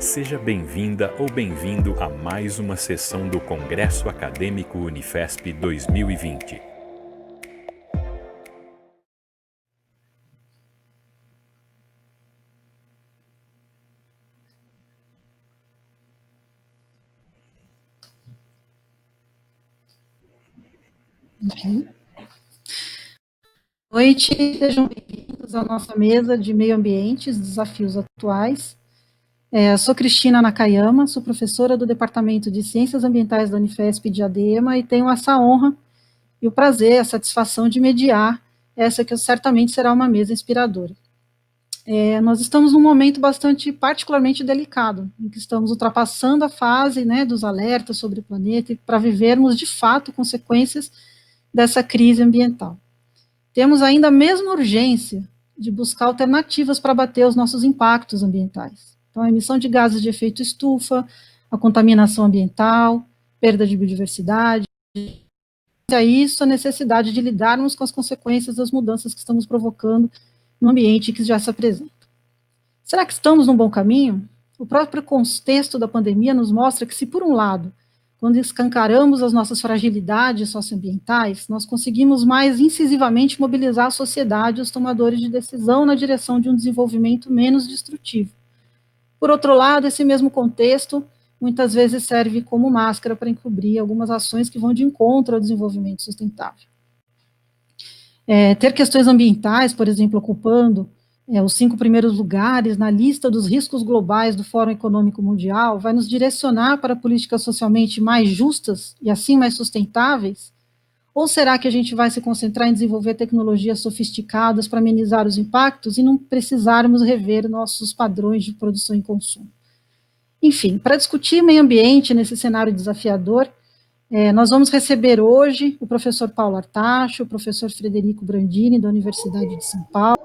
Seja bem-vinda ou bem-vindo a mais uma sessão do Congresso Acadêmico Unifesp 2020. Boa noite, sejam bem-vindos à nossa mesa de meio ambiente, desafios atuais. Sou Cristina Nakayama, sou professora do Departamento de Ciências Ambientais da Unifesp de Diadema e tenho essa honra e o prazer, a satisfação de mediar essa que certamente será uma mesa inspiradora. Nós estamos num momento particularmente delicado, em que estamos ultrapassando a fase dos alertas sobre o planeta para vivermos de fato consequências dessa crise ambiental. Temos ainda a mesma urgência de buscar alternativas para abater os nossos impactos ambientais. Então, a emissão de gases de efeito estufa, a contaminação ambiental, perda de biodiversidade, a isso a necessidade de lidarmos com as consequências das mudanças que estamos provocando no ambiente que já se apresenta. Será que estamos num bom caminho? O próprio contexto da pandemia nos mostra que, se por um lado, quando escancaramos as nossas fragilidades socioambientais, nós conseguimos mais incisivamente mobilizar a sociedade e os tomadores de decisão na direção de um desenvolvimento menos destrutivo. Por outro lado, esse mesmo contexto muitas vezes serve como máscara para encobrir algumas ações que vão de encontro ao desenvolvimento sustentável. Ter questões ambientais, por exemplo, ocupando os 5 primeiros lugares na lista dos riscos globais do Fórum Econômico Mundial vai nos direcionar para políticas socialmente mais justas e assim mais sustentáveis? Ou será que a gente vai se concentrar em desenvolver tecnologias sofisticadas para amenizar os impactos e não precisarmos rever nossos padrões de produção e consumo? Enfim, para discutir meio ambiente nesse cenário desafiador, nós vamos receber hoje o professor Paulo Artacho, o professor Frederico Brandini, da Universidade de São Paulo,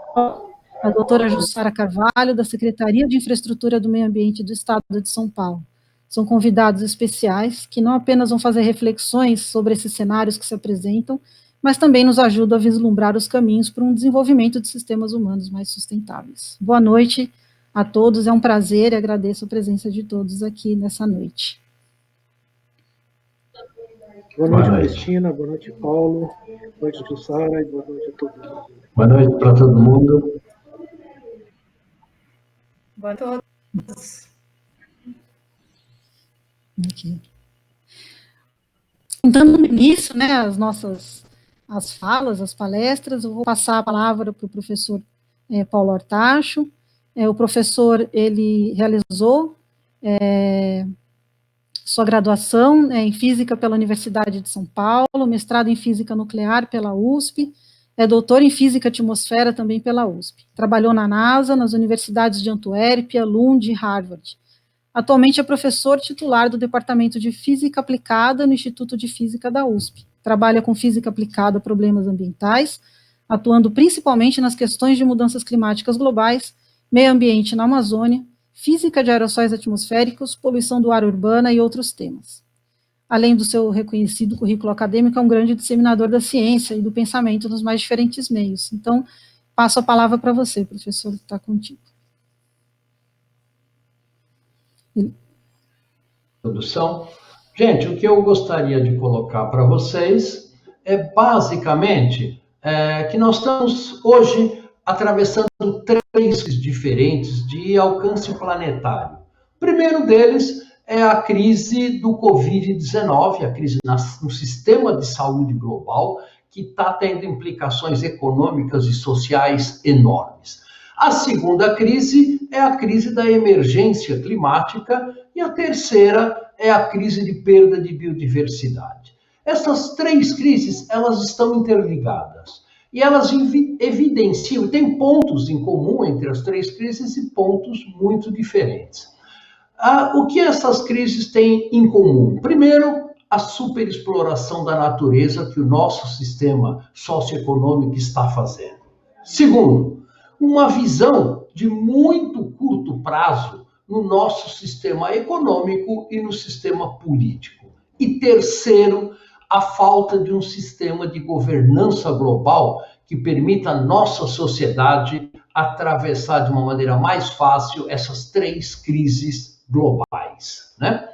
a doutora Jussara Carvalho, da Secretaria de Infraestrutura do Meio Ambiente do Estado de São Paulo. São convidados especiais que não apenas vão fazer reflexões sobre esses cenários que se apresentam, mas também nos ajudam a vislumbrar os caminhos para um desenvolvimento de sistemas humanos mais sustentáveis. Boa noite a todos, é um prazer e agradeço a presença de todos aqui nessa noite. Boa noite, Cristina, boa noite, Paulo, boa noite, Jussara, e boa noite a todo mundo. Boa noite para todo mundo. Boa noite a todos. Aqui. Então, no início, as falas, as palestras, eu vou passar a palavra para o professor Paulo Artacho. O professor, ele realizou sua graduação em Física pela Universidade de São Paulo, mestrado em Física Nuclear pela USP, doutor em Física Atmosfera também pela USP. Trabalhou na NASA, nas universidades de Antuérpia, Lund e Harvard. Atualmente é professor titular do Departamento de Física Aplicada no Instituto de Física da USP. Trabalha com física aplicada a problemas ambientais, atuando principalmente nas questões de mudanças climáticas globais, meio ambiente na Amazônia, física de aerossóis atmosféricos, poluição do ar urbana e outros temas. Além do seu reconhecido currículo acadêmico, é um grande disseminador da ciência e do pensamento nos mais diferentes meios. Então, passo a palavra para você, professor, que está contigo. Produção. Gente, o que eu gostaria de colocar para vocês é basicamente que nós estamos hoje atravessando 3 diferentes de alcance planetário. O primeiro deles é a crise do Covid-19, a crise no sistema de saúde global, que está tendo implicações econômicas e sociais enormes. A segunda crise é a crise da emergência climática e a terceira é a crise de perda de biodiversidade. Essas 3 crises, elas estão interligadas e elas evidenciam, tem pontos em comum entre as 3 crises e pontos muito diferentes. O que essas crises têm em comum? Primeiro, a superexploração da natureza que o nosso sistema socioeconômico está fazendo. Segundo, uma visão de muito curto prazo no nosso sistema econômico e no sistema político. E terceiro, a falta de um sistema de governança global que permita à nossa sociedade atravessar de uma maneira mais fácil essas 3 crises globais, né?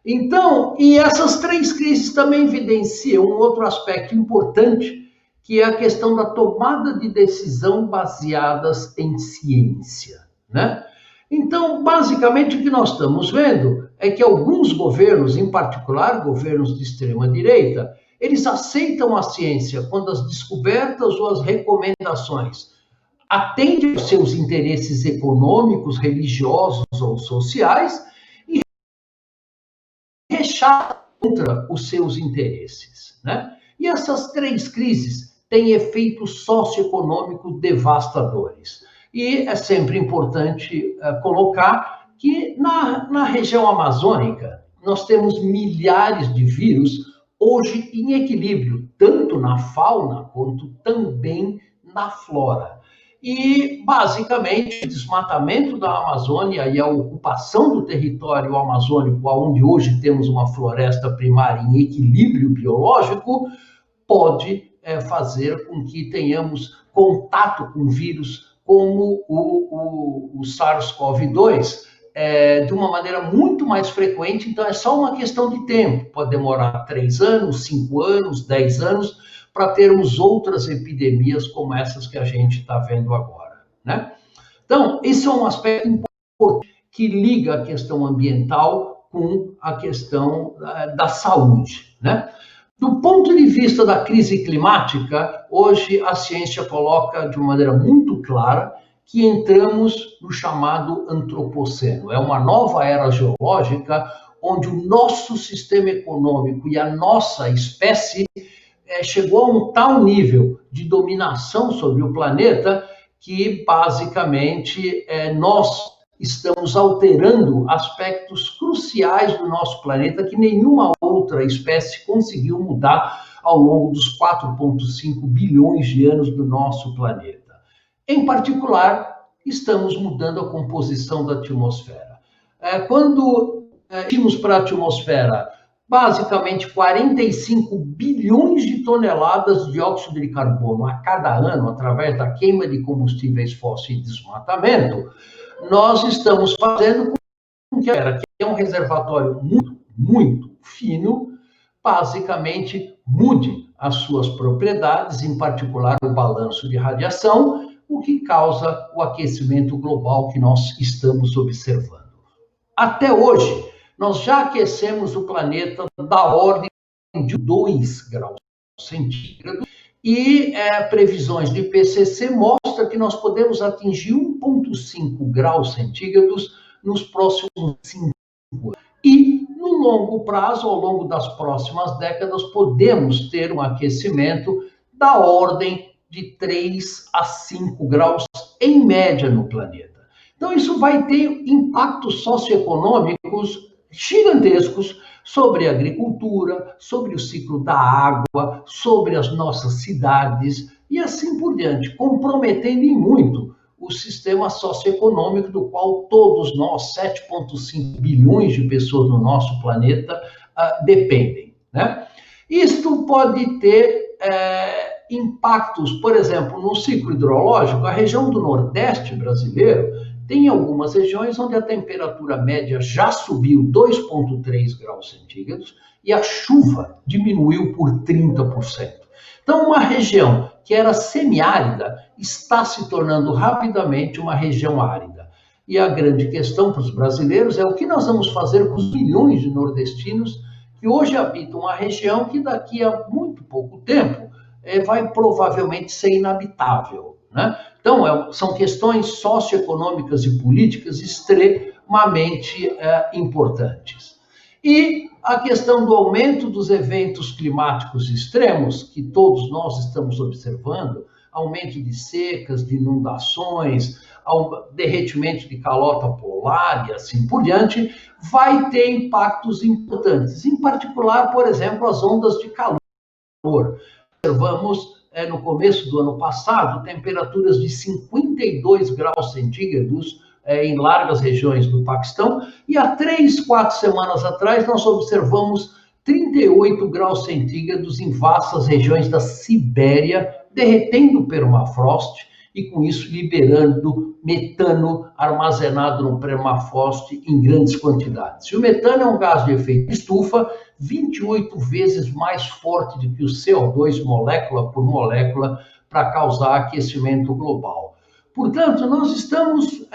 Então, e essas três crises também evidenciam um outro aspecto importante, que é a questão da tomada de decisão baseadas em ciência, né? Então, basicamente, o que nós estamos vendo é que alguns governos, em particular governos de extrema-direita, eles aceitam a ciência quando as descobertas ou as recomendações atendem aos seus interesses econômicos, religiosos ou sociais e rechaçam contra os seus interesses, né? E essas três crises têm efeitos socioeconômicos devastadores. E é sempre importante colocar que na região amazônica nós temos milhares de vírus hoje em equilíbrio, tanto na fauna quanto também na flora. E, basicamente, o desmatamento da Amazônia e a ocupação do território amazônico, onde hoje temos uma floresta primária em equilíbrio biológico, pode fazer com que tenhamos contato com vírus como o SARS-CoV-2 de uma maneira muito mais frequente. Então, é só uma questão de tempo. Pode demorar 3 anos, 5 anos, 10 anos, para termos outras epidemias como essas que a gente está vendo agora, né? Então, esse é um aspecto importante que liga a questão ambiental com a questão da saúde, né? Do ponto de vista da crise climática, hoje a ciência coloca de uma maneira muito clara que entramos no chamado antropoceno. É uma nova era geológica onde o nosso sistema econômico e a nossa espécie chegou a um tal nível de dominação sobre o planeta que, basicamente, nós estamos alterando aspectos cruciais do nosso planeta que nenhuma outra espécie conseguiu mudar ao longo dos 4,5 bilhões de anos do nosso planeta. Em particular, estamos mudando a composição da atmosfera. Quando tínhamos para a atmosfera basicamente 45 bilhões de toneladas de dióxido de carbono a cada ano, através da queima de combustíveis fósseis e desmatamento, nós estamos fazendo com que é um reservatório muito, muito fino, basicamente mude as suas propriedades, em particular o balanço de radiação, o que causa o aquecimento global que nós estamos observando. Até hoje, nós já aquecemos o planeta da ordem de 2 graus centígrados e previsões do IPCC mostram que nós podemos atingir 1,5 graus centígrados nos próximos 5 anos. E, no longo prazo, ao longo das próximas décadas, podemos ter um aquecimento da ordem de 3 a 5 graus em média no planeta. Então, isso vai ter impactos socioeconômicos gigantescos sobre a agricultura, sobre o ciclo da água, sobre as nossas cidades e assim por diante, comprometendo em muito o sistema socioeconômico do qual todos nós, 7,5 bilhões de pessoas no nosso planeta, dependem, né? Isto pode ter impactos, por exemplo, no ciclo hidrológico. A região do Nordeste brasileiro tem algumas regiões onde a temperatura média já subiu 2,3 graus centígrados e a chuva diminuiu por 30%. Então, uma região que era semiárida está se tornando rapidamente uma região árida. E a grande questão para os brasileiros é o que nós vamos fazer com os milhões de nordestinos que hoje habitam uma região que daqui a muito pouco tempo vai provavelmente ser inabitável, né? Então, são questões socioeconômicas e políticas extremamente importantes. E a questão do aumento dos eventos climáticos extremos, que todos nós estamos observando, aumento de secas, de inundações, derretimento de calota polar e assim por diante, vai ter impactos importantes. Em particular, por exemplo, as ondas de calor. Observamos, no começo do ano passado, temperaturas de 52 graus centígrados em largas regiões do Paquistão, e há 3, 4 semanas atrás nós observamos 38 graus centígrados em vastas regiões da Sibéria, derretendo o permafrost e com isso liberando metano armazenado no permafrost em grandes quantidades. E o metano é um gás de efeito estufa 28 vezes mais forte do que o CO2 molécula por molécula para causar aquecimento global. Portanto, nós estamos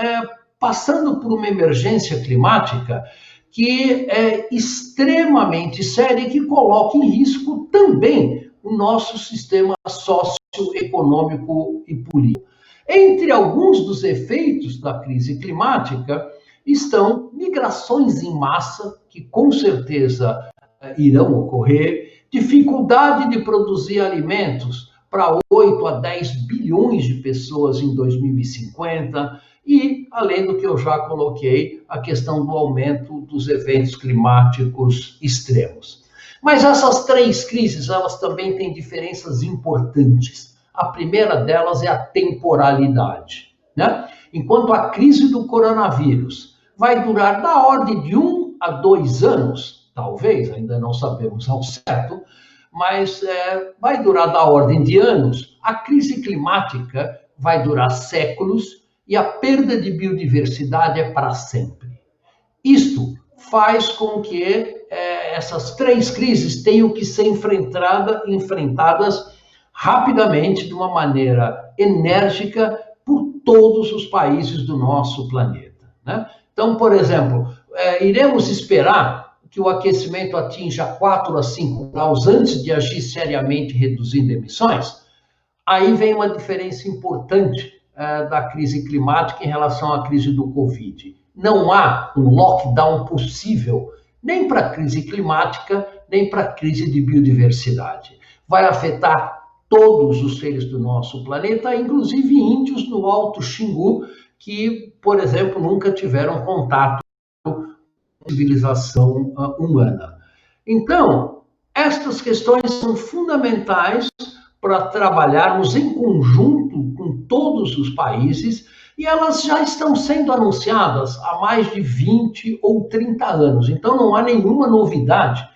passando por uma emergência climática que é extremamente séria e que coloca em risco também o nosso sistema socioeconômico e político. Entre alguns dos efeitos da crise climática estão migrações em massa, que com certeza irão ocorrer, dificuldade de produzir alimentos para 8 a 10 bilhões de pessoas em 2050 e, além do que eu já coloquei, a questão do aumento dos eventos climáticos extremos. Mas essas três crises, elas também têm diferenças importantes. A primeira delas é a temporalidade, né? Enquanto a crise do coronavírus vai durar da ordem de 1 a 2 anos, talvez, ainda não sabemos ao certo, mas vai durar da ordem de anos, a crise climática vai durar séculos e a perda de biodiversidade é para sempre. Isto faz com que essas três crises tenham que ser enfrentadas rapidamente, de uma maneira enérgica, por todos os países do nosso planeta, né? Então, por exemplo, iremos esperar que o aquecimento atinja 4 a 5 graus antes de agir seriamente reduzindo emissões? Aí vem uma diferença importante da crise climática em relação à crise do Covid. Não há um lockdown possível, nem para a crise climática, nem para a crise de biodiversidade. Vai afetar todos os seres do nosso planeta, inclusive índios no Alto Xingu, que, por exemplo, nunca tiveram contato civilização humana. Então, estas questões são fundamentais para trabalharmos em conjunto com todos os países e elas já estão sendo anunciadas há mais de 20 ou 30 anos. Então, não há nenhuma novidade,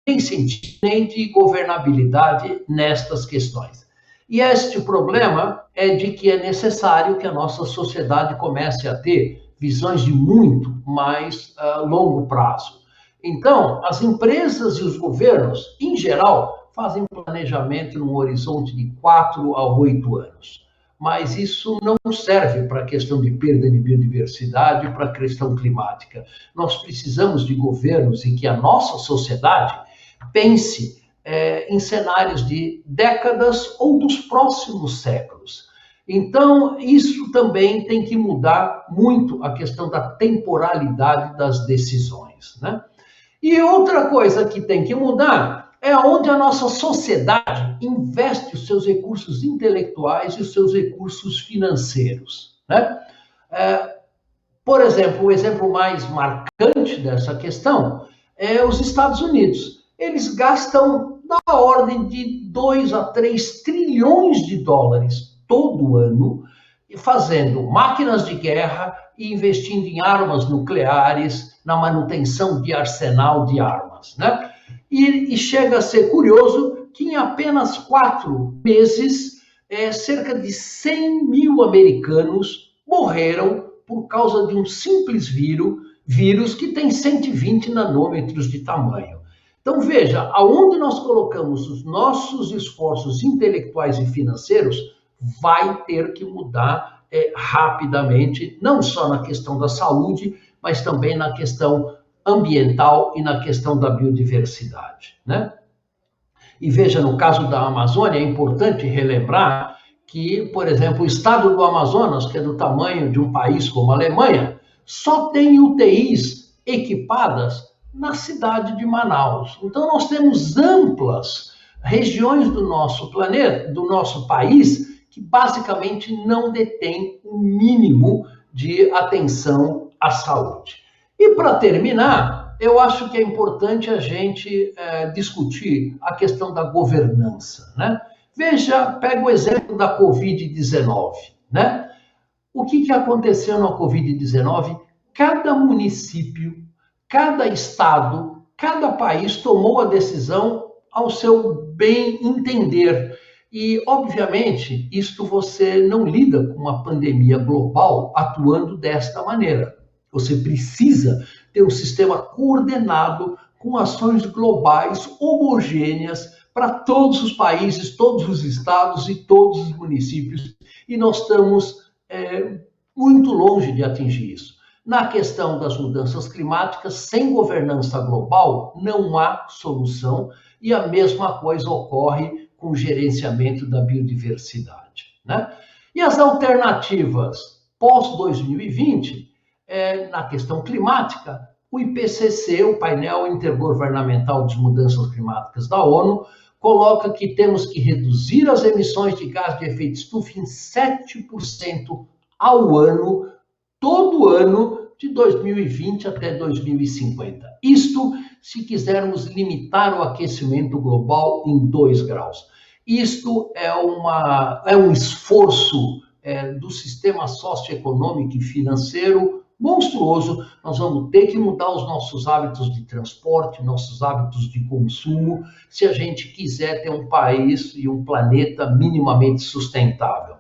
nem científica, nem de governabilidade nestas questões. E este problema é de que é necessário que a nossa sociedade comece a ter visões de muito mais longo prazo. Então, as empresas e os governos, em geral, fazem planejamento num horizonte de 4 a 8 anos. Mas isso não serve para a questão de perda de biodiversidade, para a questão climática. Nós precisamos de governos em que a nossa sociedade pense em cenários de décadas ou dos próximos séculos. Então, isso também tem que mudar muito a questão da temporalidade das decisões, né? E outra coisa que tem que mudar é onde a nossa sociedade investe os seus recursos intelectuais e os seus recursos financeiros, né? Por exemplo, o exemplo mais marcante dessa questão é os Estados Unidos. Eles gastam da ordem de 2 a 3 trilhões de dólares todo ano, fazendo máquinas de guerra e investindo em armas nucleares, na manutenção de arsenal de armas, né? E chega a ser curioso que em apenas 4 meses, cerca de 100 mil americanos morreram por causa de um simples vírus que tem 120 nanômetros de tamanho. Então veja, aonde nós colocamos os nossos esforços intelectuais e financeiros, vai ter que mudar rapidamente, não só na questão da saúde, mas também na questão ambiental e na questão da biodiversidade, né? E veja, no caso da Amazônia, é importante relembrar que, por exemplo, o estado do Amazonas, que é do tamanho de um país como a Alemanha, só tem UTIs equipadas na cidade de Manaus. Então, nós temos amplas regiões do nosso planeta, do nosso país, que basicamente não detém o mínimo de atenção à saúde. E para terminar, eu acho que é importante a gente discutir a questão da governança, né? Veja, pega o exemplo da Covid-19, né? O que aconteceu na Covid-19? Cada município, cada estado, cada país tomou a decisão ao seu bem entender. E, obviamente, isto você não lida com uma pandemia global atuando desta maneira. Você precisa ter um sistema coordenado com ações globais homogêneas para todos os países, todos os estados e todos os municípios. E nós estamos muito longe de atingir isso. Na questão das mudanças climáticas, sem governança global, não há solução, e a mesma coisa ocorre com o gerenciamento da biodiversidade, né? E as alternativas pós-2020, na questão climática, o IPCC, o Painel Intergovernamental de Mudanças Climáticas da ONU, coloca que temos que reduzir as emissões de gás de efeito estufa em 7% ao ano, todo ano, de 2020 até 2050. Isto se quisermos limitar o aquecimento global em 2 graus. Isto é um esforço do sistema socioeconômico e financeiro monstruoso. Nós vamos ter que mudar os nossos hábitos de transporte, nossos hábitos de consumo, se a gente quiser ter um país e um planeta minimamente sustentável.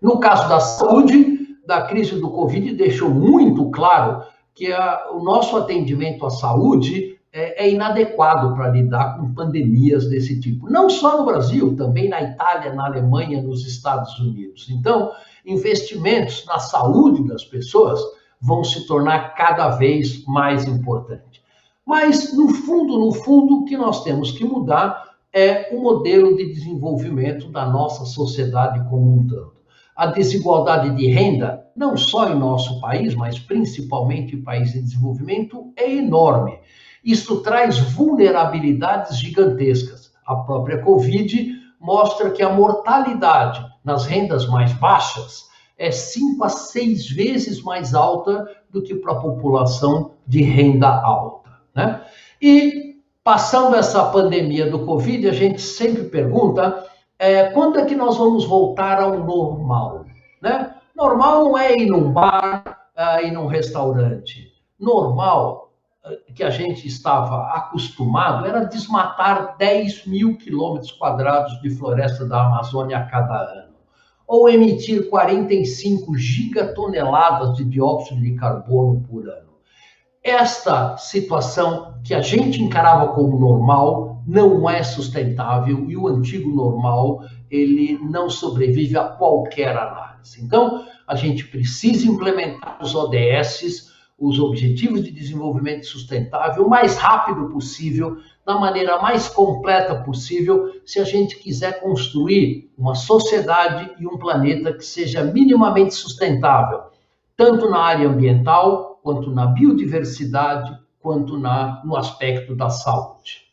No caso da saúde, da crise do Covid, deixou muito claro que o nosso atendimento à saúde é inadequado para lidar com pandemias desse tipo. Não só no Brasil, também na Itália, na Alemanha, nos Estados Unidos. Então, investimentos na saúde das pessoas vão se tornar cada vez mais importantes. Mas, no fundo, o que nós temos que mudar é o modelo de desenvolvimento da nossa sociedade como um todo. A desigualdade de renda, não só em nosso país, mas principalmente em países em desenvolvimento, é enorme. Isso traz vulnerabilidades gigantescas. A própria Covid mostra que a mortalidade nas rendas mais baixas é 5 a 6 vezes mais alta do que para a população de renda alta, né? E, passando essa pandemia do Covid, a gente sempre pergunta quando é que nós vamos voltar ao normal, né? Normal não é ir num bar, ir num restaurante. Normal, que a gente estava acostumado, era desmatar 10 mil quilômetros quadrados de floresta da Amazônia a cada ano, ou emitir 45 gigatoneladas de dióxido de carbono por ano. Esta situação que a gente encarava como normal não é sustentável, e o antigo normal ele não sobrevive a qualquer análise. Então, a gente precisa implementar os ODS, os Objetivos de Desenvolvimento Sustentável, o mais rápido possível, da maneira mais completa possível, se a gente quiser construir uma sociedade e um planeta que seja minimamente sustentável, tanto na área ambiental, quanto na biodiversidade, quanto no aspecto da saúde.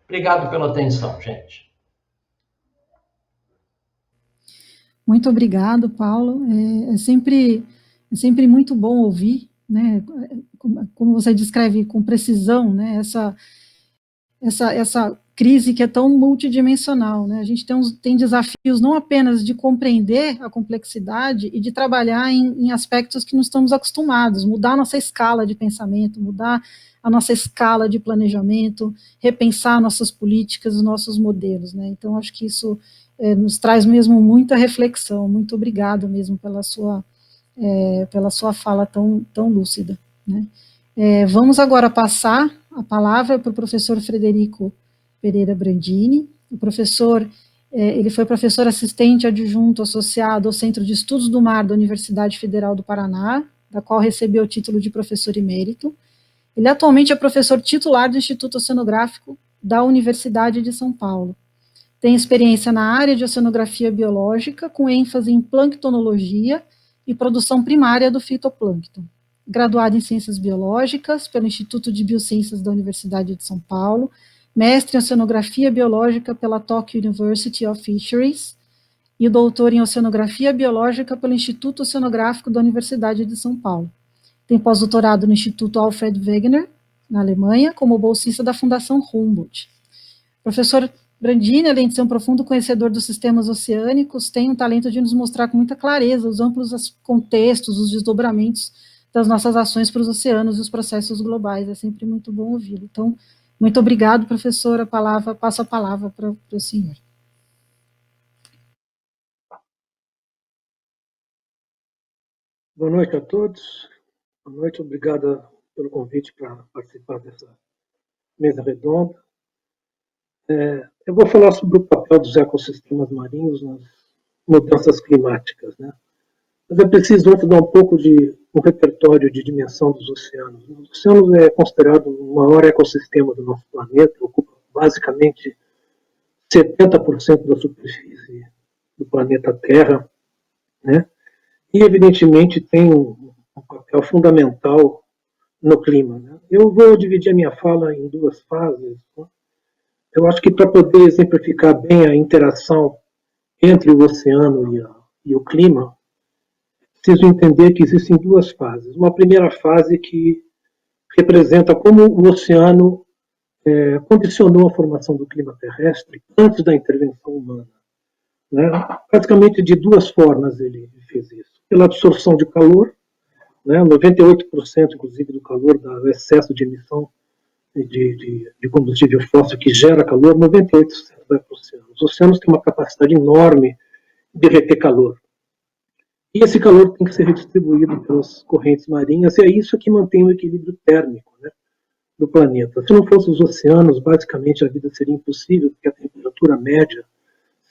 Obrigado pela atenção, gente. Muito obrigado, Paulo. É sempre muito bom ouvir, né, como você descreve com precisão, né, essa crise que é tão multidimensional, né? A gente tem desafios não apenas de compreender a complexidade e de trabalhar em aspectos que não estamos acostumados, mudar a nossa escala de pensamento, mudar a nossa escala de planejamento, repensar nossas políticas, os nossos modelos, né? Então, acho que isso nos traz mesmo muita reflexão. Muito obrigado mesmo pela sua fala tão lúcida, né? Vamos agora passar a palavra para o professor Frederico Pereira Brandini. O professor, ele foi professor assistente adjunto associado ao Centro de Estudos do Mar da Universidade Federal do Paraná, da qual recebeu o título de professor emérito. Ele atualmente é professor titular do Instituto Oceanográfico da Universidade de São Paulo. Tem experiência na área de oceanografia biológica, com ênfase em planctonologia e produção primária do fitoplâncton. Graduado em Ciências Biológicas pelo Instituto de Biociências da Universidade de São Paulo, mestre em Oceanografia Biológica pela Tokyo University of Fisheries e doutor em Oceanografia Biológica pelo Instituto Oceanográfico da Universidade de São Paulo. Tem pós-doutorado no Instituto Alfred Wegener, na Alemanha, como bolsista da Fundação Humboldt. Professor Brandini, além de ser um profundo conhecedor dos sistemas oceânicos, tem um talento de nos mostrar com muita clareza os amplos contextos, os desdobramentos das nossas ações para os oceanos e os processos globais. É sempre muito bom ouvi-lo. Então, muito obrigado, professor. Passo a palavra para o senhor. Boa noite a todos. Boa noite, obrigada pelo convite para participar dessa mesa redonda. Eu vou falar sobre o papel dos ecossistemas marinhos nas mudanças climáticas, né? Mas é preciso antes dar um pouco de um repertório de dimensão dos oceanos. Os oceanos é considerado o maior ecossistema do nosso planeta, ocupa basicamente 70% da superfície do planeta Terra, né? E, evidentemente, tem um papel fundamental no clima, né? Eu vou dividir a minha fala em duas fases, né? Eu acho que para poder exemplificar bem a interação entre o oceano e o clima, preciso entender que existem duas fases. Uma primeira fase que representa como o oceano condicionou a formação do clima terrestre antes da intervenção humana, né? Basicamente, de duas formas ele fez isso. Pela absorção de calor, né? 98%, inclusive, do calor, do excesso de emissão de combustível fóssil que gera calor, 98% vai para o oceano. Os oceanos têm uma capacidade enorme de reter calor. E esse calor tem que ser redistribuído pelas correntes marinhas, e é isso que mantém o equilíbrio térmico, né, do planeta. Se não fossem os oceanos, basicamente a vida seria impossível, porque a temperatura média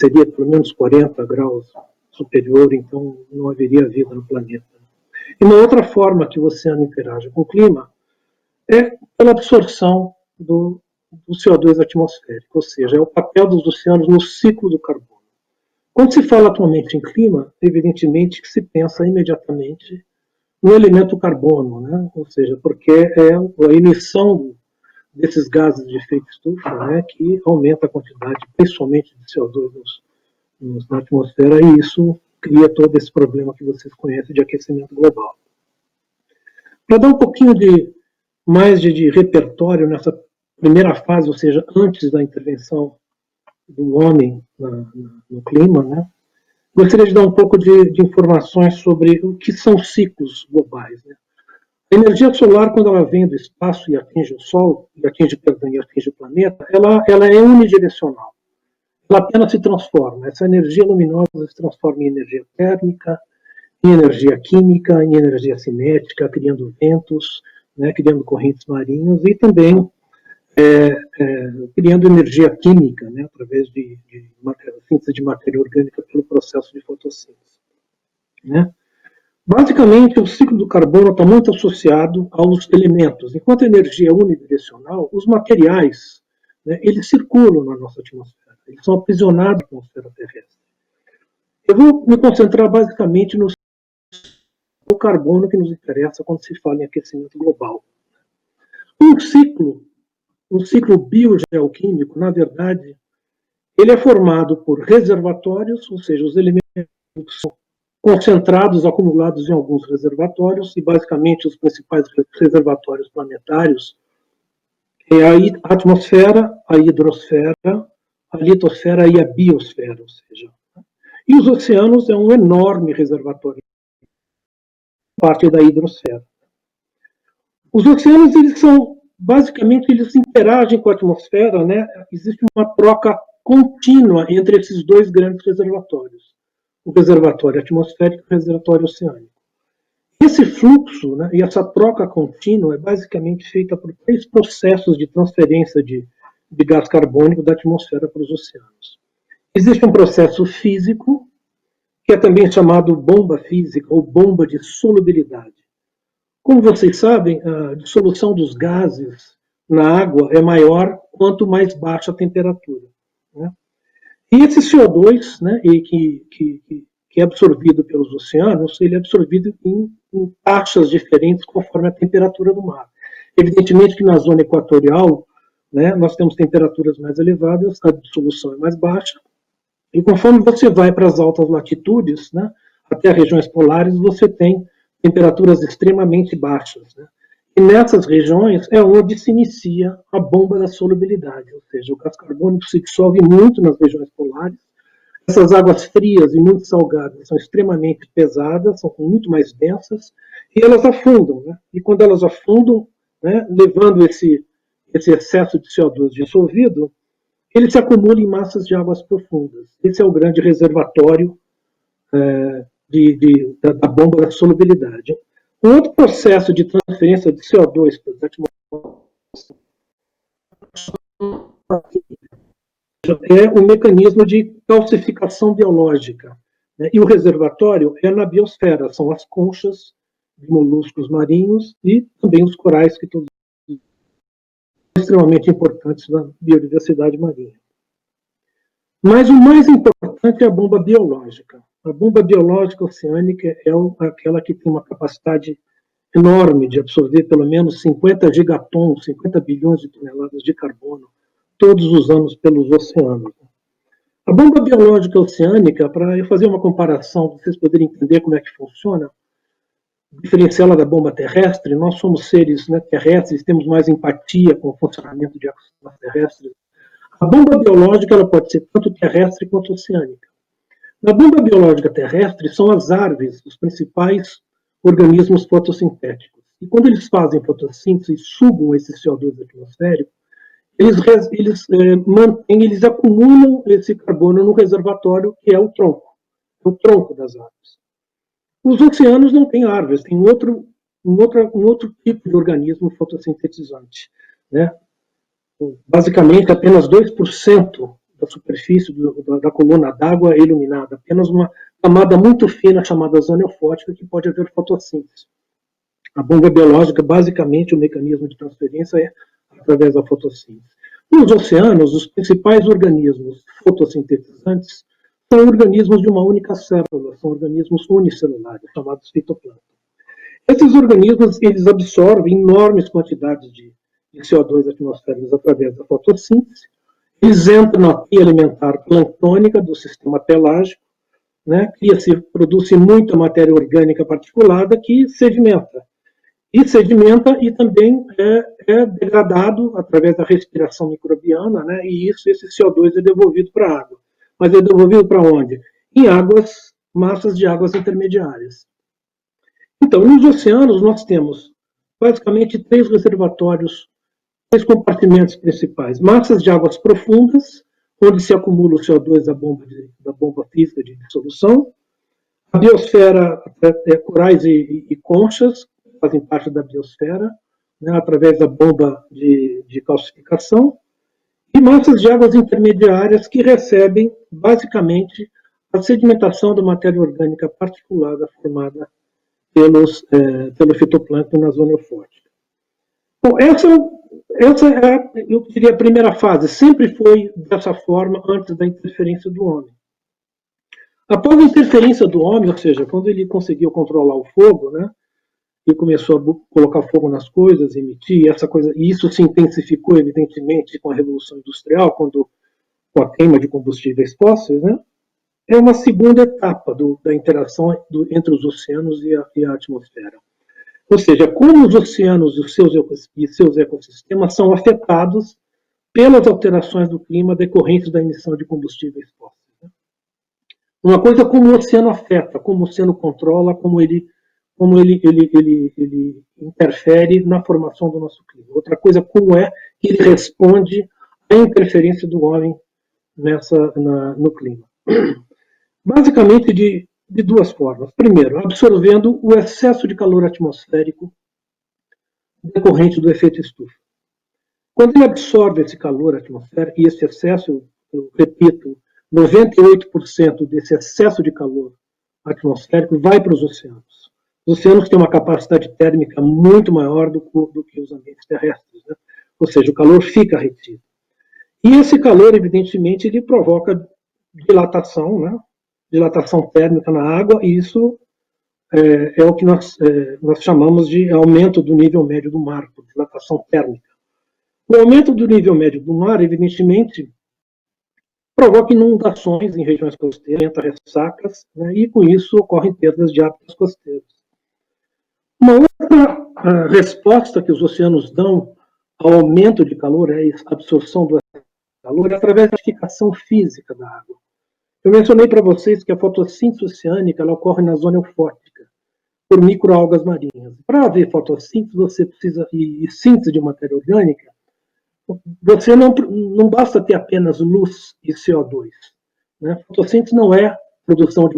seria pelo menos 40 graus superior, então não haveria vida no planeta. E uma outra forma que o oceano interage com o clima é pela absorção do CO2 atmosférico, ou seja, é o papel dos oceanos no ciclo do carbono. Quando se fala atualmente em clima, evidentemente que se pensa imediatamente no elemento carbono, né? Ou seja, porque é a emissão desses gases de efeito estufa, né, que aumenta a quantidade, principalmente de CO2 na atmosfera, e isso cria todo esse problema que vocês conhecem de aquecimento global. Para dar um pouquinho mais de repertório nessa primeira fase, ou seja, antes da intervenção do homem no clima, né? Gostaria de dar um pouco de informações sobre o que são ciclos globais, né? A energia solar, quando ela vem do espaço e atinge o Sol, e atinge o planeta, ela é unidirecional. Ela apenas se transforma. Essa energia luminosa se transforma em energia térmica, em energia química, em energia cinética, criando ventos, né, criando correntes marinhas e também criando energia química, né, através de síntese de matéria orgânica pelo processo de fotossíntese, né? Basicamente, o ciclo do carbono está muito associado aos elementos. Enquanto a energia é unidirecional, os materiais, né, eles circulam na nossa atmosfera, eles são aprisionados na atmosfera terrestre. Eu vou me concentrar basicamente no carbono que nos interessa quando se fala em aquecimento global. Um ciclo biogeoquímico, na verdade, ele é formado por reservatórios, ou seja, os elementos são concentrados, acumulados em alguns reservatórios, e basicamente os principais reservatórios planetários é a atmosfera, a hidrosfera, a litosfera e a biosfera, ou seja. E os oceanos é um enorme reservatório, parte da hidrosfera. Os oceanos, basicamente, eles interagem com a atmosfera, né? Existe uma troca contínua entre esses dois grandes reservatórios, o reservatório atmosférico e o reservatório oceânico. Esse fluxo, né, e essa troca contínua é basicamente feita por 3 processos de transferência de gás carbônico da atmosfera para os oceanos. Existe um processo físico, que é também chamado bomba física ou bomba de solubilidade. Como vocês sabem, a dissolução dos gases na água é maior quanto mais baixa a temperatura, né? E esse CO2, né, que é absorvido pelos oceanos, ele é absorvido em taxas diferentes conforme a temperatura do mar. Evidentemente que na zona equatorial, né, nós temos temperaturas mais elevadas, a dissolução é mais baixa, e conforme você vai para as altas latitudes, né, até regiões polares, você tem temperaturas extremamente baixas, né? E nessas regiões é onde se inicia a bomba da solubilidade, ou seja, o gás carbônico se dissolve muito nas regiões polares. Essas águas frias e muito salgadas são extremamente pesadas, são muito mais densas, e elas afundam, né? E quando elas afundam, né, levando esse excesso de CO2 dissolvido, ele se acumula em massas de águas profundas. Esse é o grande reservatório da bomba da solubilidade. Um outro processo de transferência de CO2 para a atmosfera é o mecanismo de calcificação biológica, né? E o reservatório é na biosfera, são as conchas de moluscos marinhos e também os corais, que todos são extremamente importantes na biodiversidade marinha. Mas o mais importante é a bomba biológica. A bomba biológica oceânica é aquela que tem uma capacidade enorme de absorver pelo menos 50 gigatons, 50 bilhões de toneladas de carbono, todos os anos pelos oceanos. A bomba biológica oceânica, para eu fazer uma comparação, para vocês poderem entender como é que funciona, diferenciá-la da bomba terrestre, nós somos seres, né, terrestres, temos mais empatia com o funcionamento de ecossistemas terrestres. A bomba biológica ela pode ser tanto terrestre quanto oceânica. Na bomba biológica terrestre são as árvores os principais organismos fotossintéticos. E quando eles fazem fotossíntese e sugam esse CO2 atmosférico, eles acumulam esse carbono no reservatório, que é o tronco das árvores. Os oceanos não têm árvores, tem um outro tipo de organismo fotossintetizante, né? Basicamente, apenas 2% da superfície da coluna d'água é iluminada, apenas uma camada muito fina chamada zona eufótica que pode haver fotossíntese. A bomba biológica, basicamente, o mecanismo de transferência é através da fotossíntese. Nos oceanos, os principais organismos fotossintetizantes são organismos de uma única célula, são organismos unicelulares, chamados fitoplâncton. Esses organismos eles absorvem enormes quantidades de CO2 atmosféricos através da fotossíntese, eles entram na cadeia alimentar planctônica do sistema pelágico, né, produz-se muita matéria orgânica particulada que sedimenta. E também é degradado através da respiração microbiana, né, e esse CO2 é devolvido para a água. Mas é devolvido para onde? Em massas de águas intermediárias. Então, nos oceanos, nós temos basicamente três compartimentos principais. Massas de águas profundas, onde se acumula o CO2 da bomba física de dissolução. A biosfera, corais e conchas, fazem parte da biosfera, né, através da bomba de calcificação. E massas de águas intermediárias que recebem, basicamente, a sedimentação da matéria orgânica particulada formada pelo fitoplâncton na zona eufótica. Bom, essa é, eu diria, a primeira fase. Sempre foi dessa forma antes da interferência do homem. Após a interferência do homem, ou seja, quando ele conseguiu controlar o fogo, né, e começou a colocar fogo nas coisas, emitir essa coisa, e isso se intensificou, evidentemente, com a Revolução Industrial, com a queima de combustíveis fósseis, né, é uma segunda etapa da interação entre os oceanos e a atmosfera. Ou seja, como os oceanos e seus ecossistemas são afetados pelas alterações do clima decorrentes da emissão de combustíveis fósseis. Uma coisa é como o oceano afeta, como o oceano controla, como ele interfere na formação do nosso clima. Outra coisa, como é que ele responde à interferência do homem no clima. Basicamente de duas formas. Primeiro, absorvendo o excesso de calor atmosférico decorrente do efeito estufa. Quando ele absorve esse calor atmosférico, e esse excesso, eu repito, 98% desse excesso de calor atmosférico vai para os oceanos. Os oceanos têm uma capacidade térmica muito maior do que os ambientes terrestres, né? Ou seja, o calor fica retido. E esse calor, evidentemente, ele provoca dilatação, né? Dilatação térmica na água, e isso é o que nós chamamos de aumento do nível médio do mar, por dilatação térmica. O aumento do nível médio do mar, evidentemente, provoca inundações em regiões costeiras, ressacas, né, e com isso ocorrem perdas de hábitats costeiros. Uma outra resposta que os oceanos dão ao aumento de calor, a absorção do calor, é através da acidificação física da água. Eu mencionei para vocês que a fotossíntese oceânica ela ocorre na zona eufótica, por microalgas marinhas. Para haver fotossíntese, você precisa, e síntese de matéria orgânica, você não basta ter apenas luz e CO2. Né? Fotossíntese não é produção de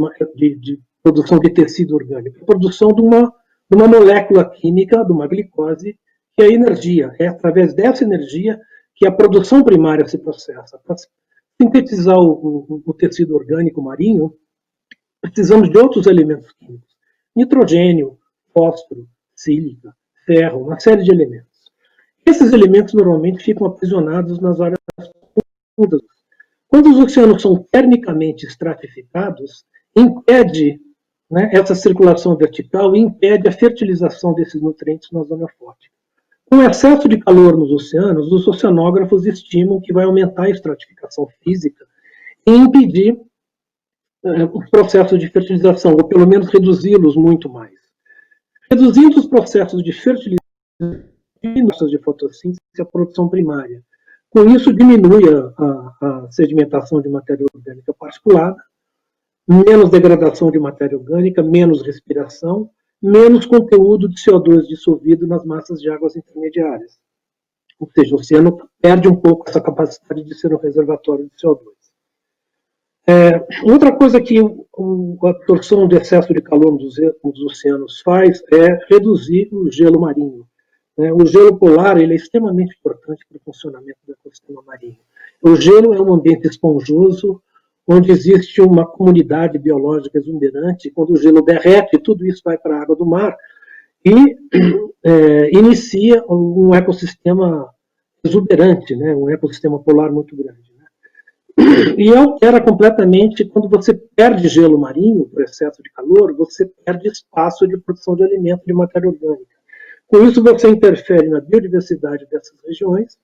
produção de tecido orgânico, a produção de uma molécula química, de uma glicose, que é energia. É através dessa energia que a produção primária se processa. Para sintetizar o tecido orgânico marinho, precisamos de outros elementos químicos. Nitrogênio, fósforo, sílica, ferro, uma série de elementos. Esses elementos normalmente ficam aprisionados nas áreas profundas. Quando os oceanos são termicamente estratificados, impede, né, essa circulação vertical e impede a fertilização desses nutrientes na zona fótica. Com o excesso de calor nos oceanos, os oceanógrafos estimam que vai aumentar a estratificação física e impedir os processos de fertilização, ou pelo menos reduzi-los muito mais. Reduzindo os processos de fertilização de fotossíntese e a produção primária. Com isso, diminui a sedimentação de matéria orgânica particulada, menos degradação de matéria orgânica, menos respiração, menos conteúdo de CO2 dissolvido nas massas de águas intermediárias. Ou seja, o oceano perde um pouco essa capacidade de ser um reservatório de CO2. Outra coisa que a absorção de excesso de calor nos oceanos faz é reduzir o gelo marinho. O gelo polar ele é extremamente importante para o funcionamento do ecossistema marinho. O gelo é um ambiente esponjoso, onde existe uma comunidade biológica exuberante. Quando o gelo derrete, tudo isso vai para a água do mar e inicia um ecossistema exuberante, né? Um ecossistema polar muito grande. E altera completamente, quando você perde gelo marinho por excesso de calor, você perde espaço de produção de alimento, de matéria orgânica. Com isso, você interfere na biodiversidade dessas regiões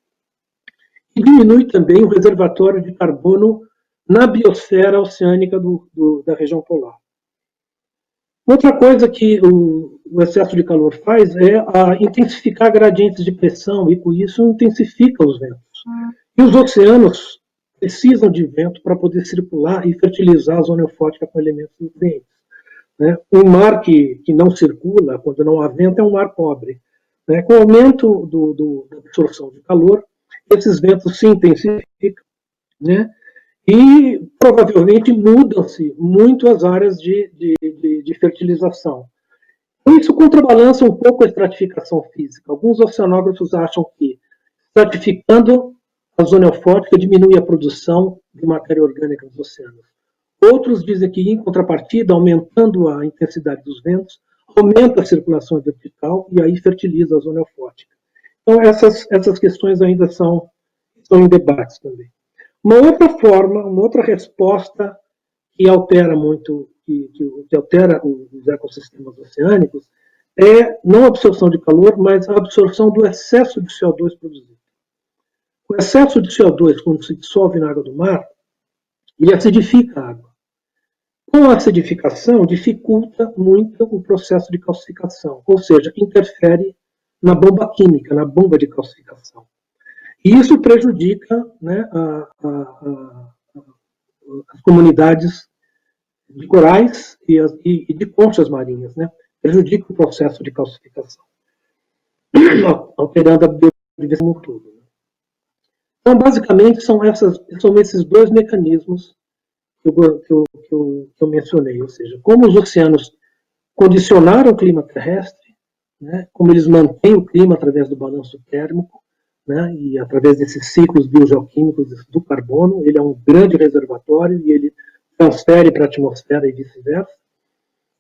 e diminui também o reservatório de carbono na biosfera oceânica da região polar. Outra coisa que o excesso de calor faz é intensificar gradientes de pressão e, com isso, intensifica os ventos. E os oceanos precisam de vento para poder circular e fertilizar a zona eufótica com elementos nutrientes. Um mar que não circula, quando não há vento, é um mar pobre. Com o aumento da absorção de calor, esses ventos se intensificam, e provavelmente mudam-se muito as áreas de fertilização. Isso contrabalança um pouco a estratificação física. Alguns oceanógrafos acham que estratificando a zona eufótica diminui a produção de matéria orgânica nos oceanos. Outros dizem que, em contrapartida, aumentando a intensidade dos ventos, aumenta a circulação vertical e aí fertiliza a zona eufótica. Então, essas questões ainda estão em debates também. Uma outra forma, uma outra resposta que altera muito, que altera os ecossistemas oceânicos, é não a absorção de calor, mas a absorção do excesso de CO2 produzido. O excesso de CO2, quando se dissolve na água do mar, ele acidifica a água. Com a acidificação, dificulta muito o processo de calcificação, ou seja, interfere na bomba química, na bomba de calcificação. E isso prejudica, né, as comunidades de corais e de conchas marinhas, né? Prejudica o processo de calcificação, alterando a biodiversidade como todo. Então, basicamente, são esses dois mecanismos que eu mencionei, ou seja, como os oceanos condicionaram o clima terrestre, né, como eles mantêm o clima através do balanço térmico, né, e através desses ciclos biogeoquímicos do carbono, ele é um grande reservatório e ele transfere para a atmosfera e vice-versa,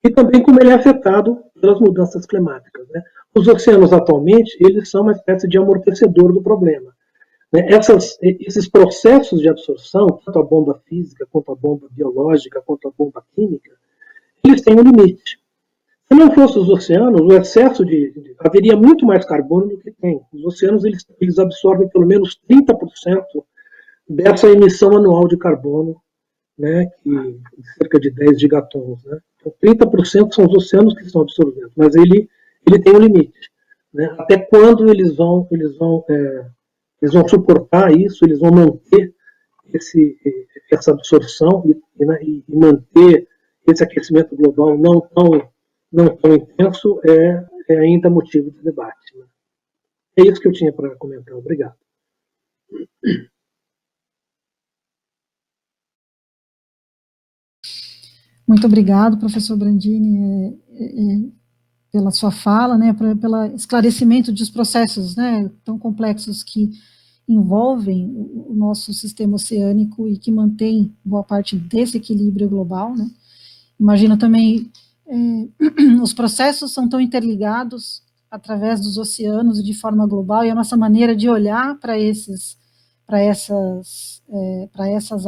e também como ele é afetado pelas mudanças climáticas. Né. Os oceanos, atualmente, eles são uma espécie de amortecedor do problema. Esses processos de absorção, tanto a bomba física, quanto a bomba biológica, quanto a bomba química, eles têm um limite. Se não fossem os oceanos, o excesso haveria muito mais carbono do que tem. Os oceanos eles absorvem pelo menos 30% dessa emissão anual de carbono, né, cerca de 10 gigatons. Né? Então, 30% são os oceanos que estão absorvendo, mas ele tem um limite. Né? Até quando eles vão suportar isso, eles vão manter essa absorção e manter esse aquecimento global não tão intenso é ainda motivo de debate. Né? É isso que eu tinha para comentar. Obrigado. Muito obrigado, professor Brandini, pela sua fala, né, pelo esclarecimento dos processos, né, tão complexos que envolvem o nosso sistema oceânico e que mantém boa parte desse equilíbrio global, né. Imagino também, os processos são tão interligados através dos oceanos e de forma global, e a nossa maneira de olhar para essas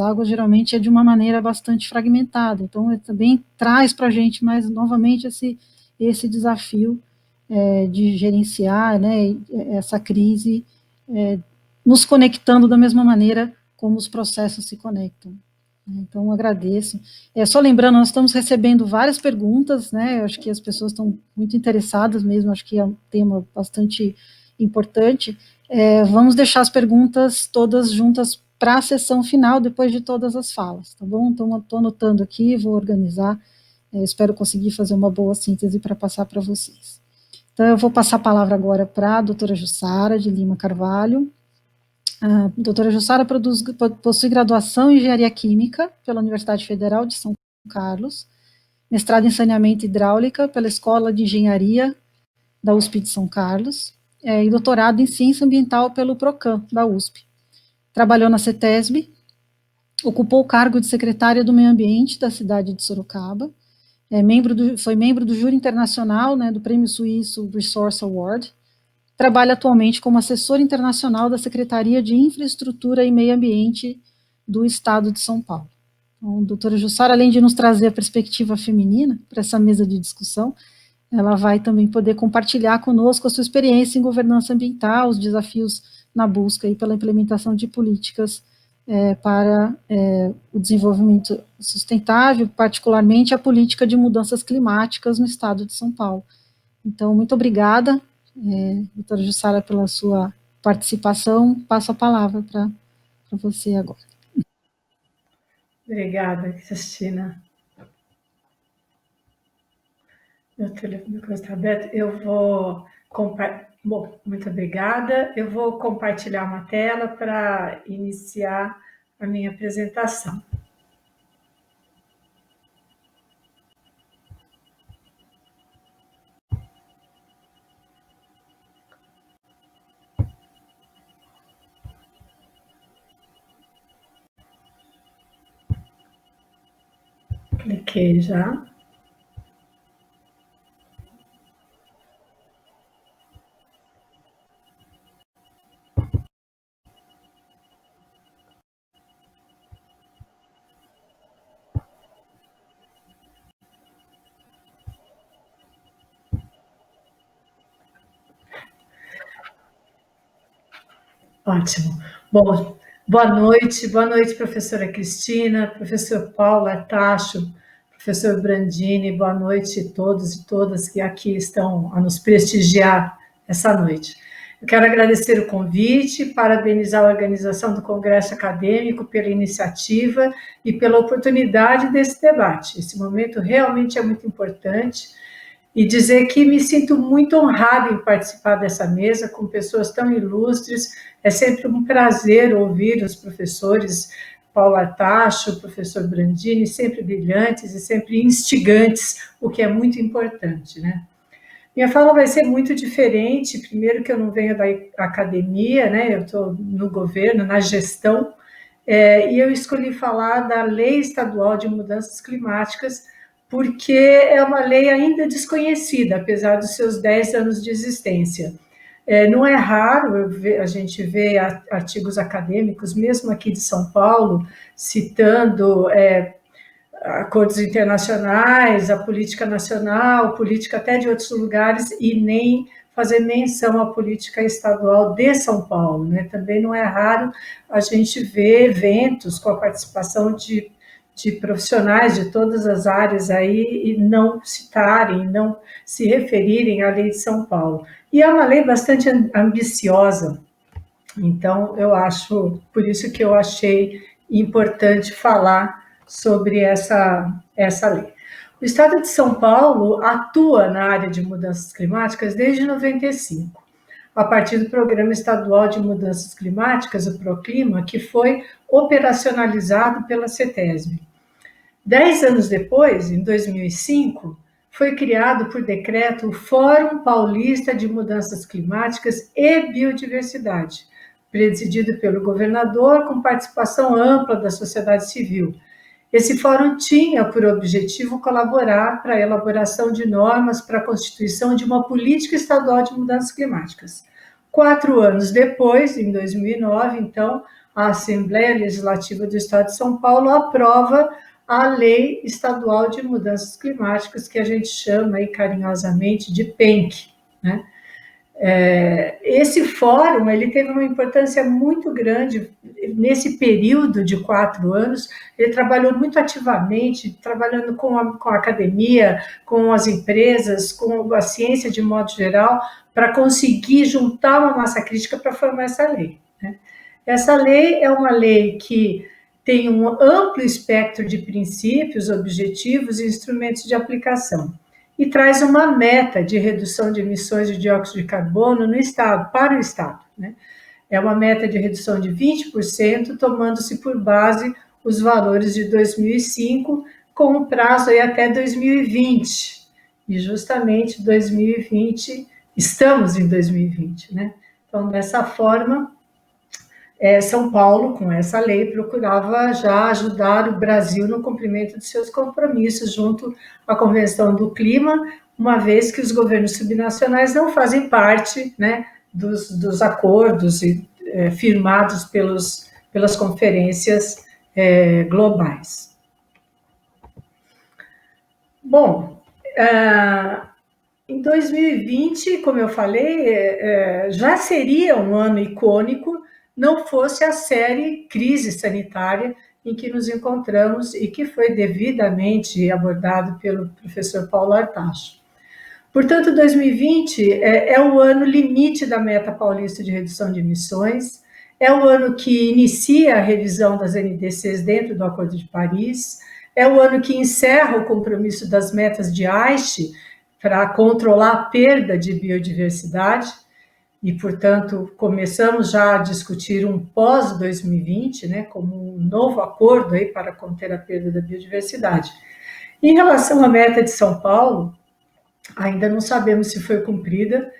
águas geralmente é de uma maneira bastante fragmentada. Então, também traz para a gente mais novamente esse desafio de gerenciar, né, essa crise, nos conectando da mesma maneira como os processos se conectam. Então, agradeço. Só lembrando, nós estamos recebendo várias perguntas, né, eu acho que as pessoas estão muito interessadas mesmo, acho que é um tema bastante importante. Vamos deixar as perguntas todas juntas para a sessão final, depois de todas as falas, tá bom? Então, estou anotando aqui, vou organizar, espero conseguir fazer uma boa síntese para passar para vocês. Então, eu vou passar a palavra agora para a doutora Jussara de Lima Carvalho. A doutora Jussara possui graduação em Engenharia Química pela Universidade Federal de São Carlos, mestrado em Saneamento e Hidráulica pela Escola de Engenharia da USP de São Carlos, e doutorado em Ciência Ambiental pelo PROCAM, da USP. Trabalhou na CETESB, ocupou o cargo de secretária do Meio Ambiente da cidade de Sorocaba, foi membro do júri internacional, né, do Prêmio Suíço Resource Award. Trabalha atualmente como assessor internacional da Secretaria de Infraestrutura e Meio Ambiente do Estado de São Paulo. Então, a doutora Jussara, além de nos trazer a perspectiva feminina para essa mesa de discussão, ela vai também poder compartilhar conosco a sua experiência em governança ambiental, os desafios na busca e pela implementação de políticas para o desenvolvimento sustentável, particularmente a política de mudanças climáticas no estado de São Paulo. Então, muito obrigada, doutora Jussara, pela sua participação. Passo a palavra para você agora. Obrigada, Cristina. Meu telefone está aberto. Eu vou compartilhar. Bom, muito obrigada. Eu vou compartilhar uma tela para iniciar a minha apresentação. Cliquei já. Ótimo. Bom, boa noite, professora Cristina, professor Paulo Artacho, professor Brandini, boa noite a todos e todas que aqui estão a nos prestigiar essa noite. Eu quero agradecer o convite, parabenizar a organização do Congresso Acadêmico pela iniciativa e pela oportunidade desse debate. Esse momento realmente é muito importante, e dizer que me sinto muito honrada em participar dessa mesa com pessoas tão ilustres. É sempre um prazer ouvir os professores Paulo Artacho, professor Brandini, sempre brilhantes e sempre instigantes, o que é muito importante, né? Minha fala vai ser muito diferente, primeiro que eu não venho da academia, né? Eu estou no governo, na gestão, e eu escolhi falar da Lei Estadual de Mudanças Climáticas, porque é uma lei ainda desconhecida, apesar dos seus 10 anos de existência. Não é raro a gente ver artigos acadêmicos, mesmo aqui de São Paulo, citando acordos internacionais, a política nacional, política até de outros lugares, e nem fazer menção à política estadual de São Paulo, né? Também não é raro a gente ver eventos com a participação de profissionais de todas as áreas aí e não citarem, não se referirem à lei de São Paulo. E é uma lei bastante ambiciosa, então eu acho, por isso que eu achei importante falar sobre essa lei. O Estado de São Paulo atua na área de mudanças climáticas desde 95, a partir do Programa Estadual de Mudanças Climáticas, o PROCLIMA, que foi operacionalizado pela CETESB. 10 anos depois, em 2005, foi criado por decreto o Fórum Paulista de Mudanças Climáticas e Biodiversidade, presidido pelo governador, com participação ampla da sociedade civil. Esse fórum tinha por objetivo colaborar para a elaboração de normas para a constituição de uma política estadual de mudanças climáticas. 4 anos depois, em 2009, então, a Assembleia Legislativa do Estado de São Paulo aprova a Lei Estadual de Mudanças Climáticas, que a gente chama aí carinhosamente de PENC, né? Esse fórum ele teve uma importância muito grande nesse período de 4 anos. Ele trabalhou muito ativamente, trabalhando com a academia, com as empresas, com a ciência de modo geral, para conseguir juntar uma massa crítica para formar essa lei, né? Essa lei é uma lei que tem um amplo espectro de princípios, objetivos e instrumentos de aplicação, e traz uma meta de redução de emissões de dióxido de carbono no Estado, para o Estado, né? É uma meta de redução de 20%, tomando-se por base os valores de 2005, com um prazo aí até 2020. E justamente 2020, estamos em 2020, né? Então, dessa forma, São Paulo, com essa lei, procurava já ajudar o Brasil no cumprimento de seus compromissos junto à Convenção do Clima, uma vez que os governos subnacionais não fazem parte, né, dos acordos firmados pelas conferências globais. Bom, em 2020, como eu falei, já seria um ano icônico, não fosse a série Crise Sanitária em que nos encontramos e que foi devidamente abordado pelo professor Paulo Artacho. Portanto, 2020 é o ano limite da meta paulista de redução de emissões, é o ano que inicia a revisão das NDCs dentro do Acordo de Paris, é o ano que encerra o compromisso das metas de Aichi para controlar a perda de biodiversidade, e, portanto, começamos já a discutir um pós-2020, né, como um novo acordo aí para conter a perda da biodiversidade. Em relação à meta de São Paulo, ainda não sabemos se foi cumprida.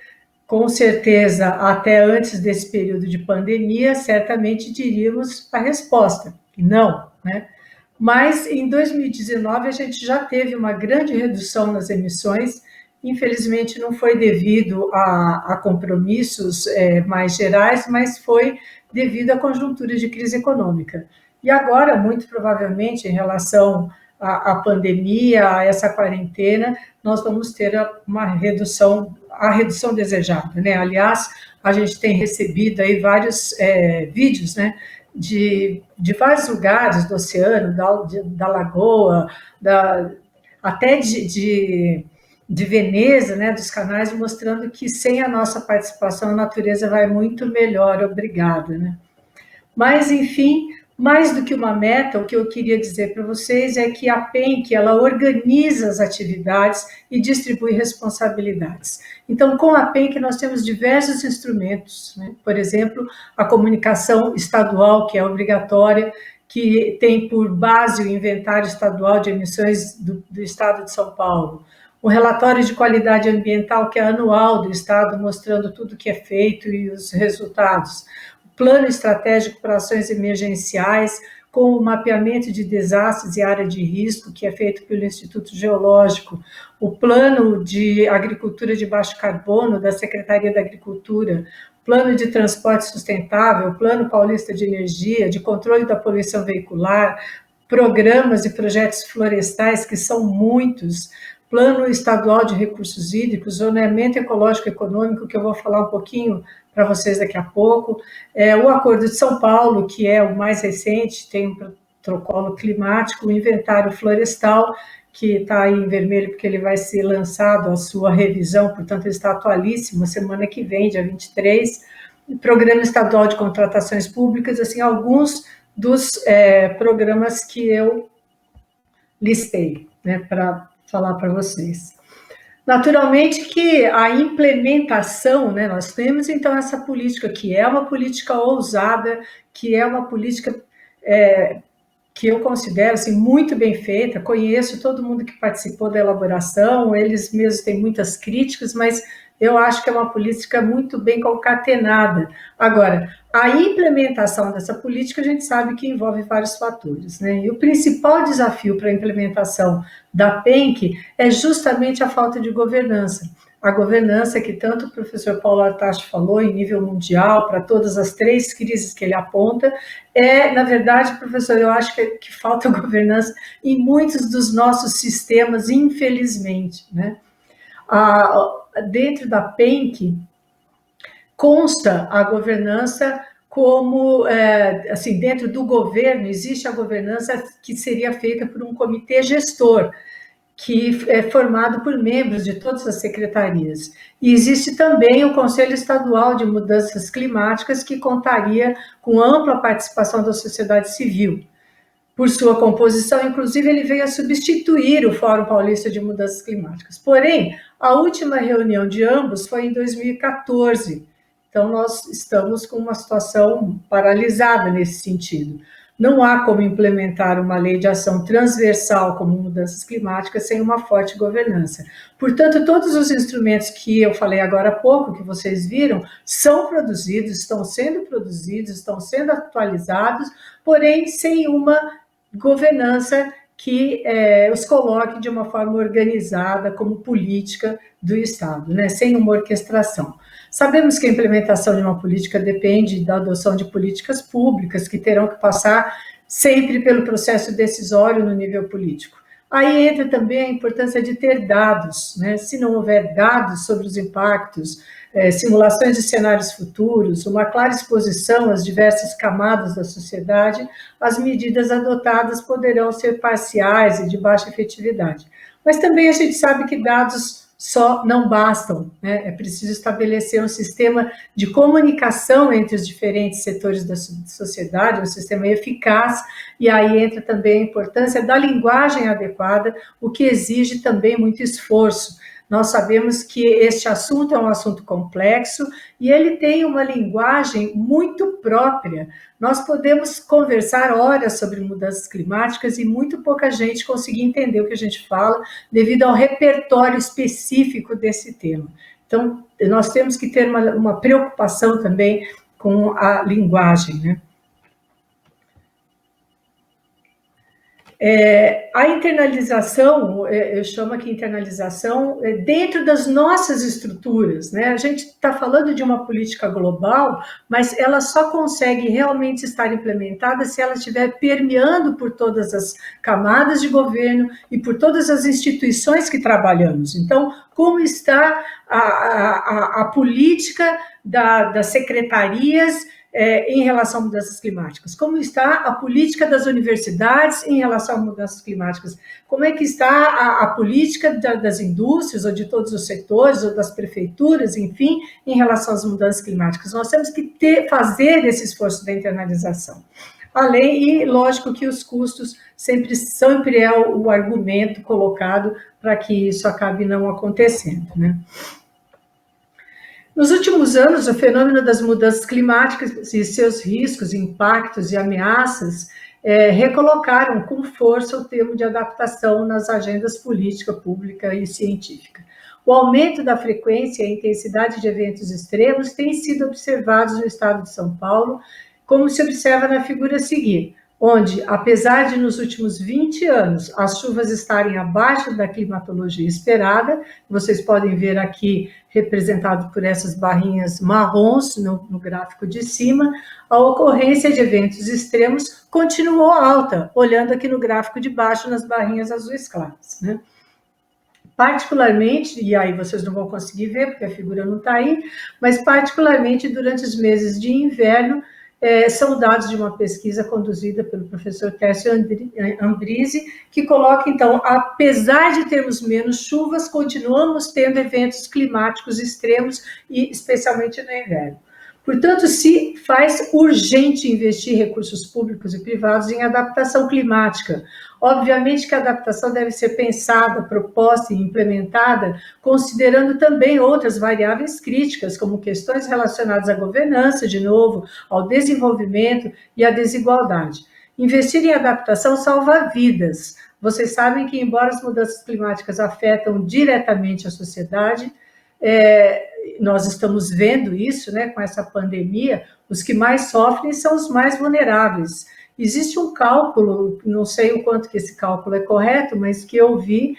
Com certeza, até antes desse período de pandemia, certamente diríamos a resposta, não, né? Mas, em 2019, a gente já teve uma grande redução nas emissões. Infelizmente, não foi devido a compromissos mais gerais, mas foi devido à conjuntura de crise econômica. E agora, muito provavelmente, em relação à pandemia, a essa quarentena, nós vamos ter a redução desejada, né? Aliás, a gente tem recebido aí vários vídeos, né, de vários lugares do oceano, da lagoa, até de Veneza, né, dos canais, mostrando que sem a nossa participação a natureza vai muito melhor, obrigada, né? Mas, enfim, mais do que uma meta, o que eu queria dizer para vocês é que a PENC, ela organiza as atividades e distribui responsabilidades. Então, com a PENC, nós temos diversos instrumentos, né? Por exemplo, a comunicação estadual, que é obrigatória, que tem por base o inventário estadual de emissões do Estado de São Paulo, o relatório de qualidade ambiental, que é anual do Estado, mostrando tudo que é feito e os resultados, plano estratégico para ações emergenciais, com o mapeamento de desastres e área de risco, que é feito pelo Instituto Geológico, o plano de agricultura de baixo carbono da Secretaria da Agricultura, plano de transporte sustentável, plano paulista de energia, de controle da poluição veicular, programas e projetos florestais, que são muitos, plano estadual de recursos hídricos, zoneamento ecológico econômico, que eu vou falar um pouquinho para vocês daqui a pouco, o Acordo de São Paulo, que é o mais recente, tem um protocolo climático, o inventário florestal, que está aí em vermelho porque ele vai ser lançado a sua revisão, portanto ele está atualíssimo, semana que vem, dia 23, Programa Estadual de Contratações Públicas, assim, alguns dos programas que eu listei, né, para falar para vocês. Naturalmente que a implementação, né, nós temos então essa política, que é uma política ousada, que é uma política que eu considero assim, muito bem feita. Conheço todo mundo que participou da elaboração, eles mesmos têm muitas críticas, mas eu acho que é uma política muito bem concatenada. Agora, a implementação dessa política, a gente sabe que envolve vários fatores, né? E o principal desafio para a implementação da PENC é justamente a falta de governança. A governança que tanto o professor Paulo Artacho falou em nível mundial, para todas as 3 crises que ele aponta, na verdade, professor, eu acho que falta governança em muitos dos nossos sistemas, infelizmente, né? Dentro da PENC, consta a governança como, assim, dentro do governo, existe a governança que seria feita por um comitê gestor, que é formado por membros de todas as secretarias. E existe também o Conselho Estadual de Mudanças Climáticas, que contaria com ampla participação da sociedade civil. Por sua composição, inclusive, ele veio a substituir o Fórum Paulista de Mudanças Climáticas. Porém, a última reunião de ambos foi em 2014. Então, nós estamos com uma situação paralisada nesse sentido. Não há como implementar uma lei de ação transversal como mudanças climáticas sem uma forte governança. Portanto, todos os instrumentos que eu falei agora há pouco, que vocês viram, são produzidos, estão sendo atualizados, porém sem uma governança que os coloque de uma forma organizada como política do Estado, né? Sem uma orquestração. Sabemos que a implementação de uma política depende da adoção de políticas públicas que terão que passar sempre pelo processo decisório no nível político. Aí entra também a importância de ter dados, né? Se não houver dados sobre os impactos, simulações de cenários futuros, uma clara exposição às diversas camadas da sociedade, as medidas adotadas poderão ser parciais e de baixa efetividade. Mas também a gente sabe que dados só não bastam, né? É preciso estabelecer um sistema de comunicação entre os diferentes setores da sociedade, um sistema eficaz, e aí entra também a importância da linguagem adequada, o que exige também muito esforço. Nós sabemos que este assunto é um assunto complexo e ele tem uma linguagem muito própria. Nós podemos conversar horas sobre mudanças climáticas e muito pouca gente conseguir entender o que a gente fala devido ao repertório específico desse tema. Então, nós temos que ter uma preocupação também com a linguagem, né? A internalização, eu chamo aqui internalização, dentro das nossas estruturas, né? A gente está falando de uma política global, mas ela só consegue realmente estar implementada se ela estiver permeando por todas as camadas de governo e por todas as instituições que trabalhamos. Então, como está a política das secretarias em relação a mudanças climáticas? Como está a política das universidades em relação a mudanças climáticas? Como é que está a política das indústrias, ou de todos os setores, ou das prefeituras, enfim, em relação às mudanças climáticas? Nós temos que fazer esse esforço da internalização. Além, e lógico que os custos sempre é o argumento colocado para que isso acabe não acontecendo, né? Nos últimos anos, o fenômeno das mudanças climáticas e seus riscos, impactos e ameaças recolocaram com força o termo de adaptação nas agendas política, pública e científica. O aumento da frequência e intensidade de eventos extremos tem sido observados no estado de São Paulo, como se observa na figura a seguir, onde, apesar de nos últimos 20 anos as chuvas estarem abaixo da climatologia esperada, vocês podem ver aqui representado por essas barrinhas marrons no gráfico de cima, a ocorrência de eventos extremos continuou alta, olhando aqui no gráfico de baixo nas barrinhas azuis claras, né? Particularmente, e aí vocês não vão conseguir ver porque a figura não está aí, mas particularmente durante os meses de inverno, são dados de uma pesquisa conduzida pelo professor Tércio Ambrise, que coloca, então, apesar de termos menos chuvas, continuamos tendo eventos climáticos extremos, e especialmente no inverno. Portanto, se faz urgente investir recursos públicos e privados em adaptação climática. Obviamente que a adaptação deve ser pensada, proposta e implementada, considerando também outras variáveis críticas, como questões relacionadas à governança, de novo, ao desenvolvimento e à desigualdade. Investir em adaptação salva vidas. Vocês sabem que, embora as mudanças climáticas afetam diretamente a sociedade, nós estamos vendo isso, né, com essa pandemia, os que mais sofrem são os mais vulneráveis. Existe um cálculo, não sei o quanto que esse cálculo é correto, mas que eu vi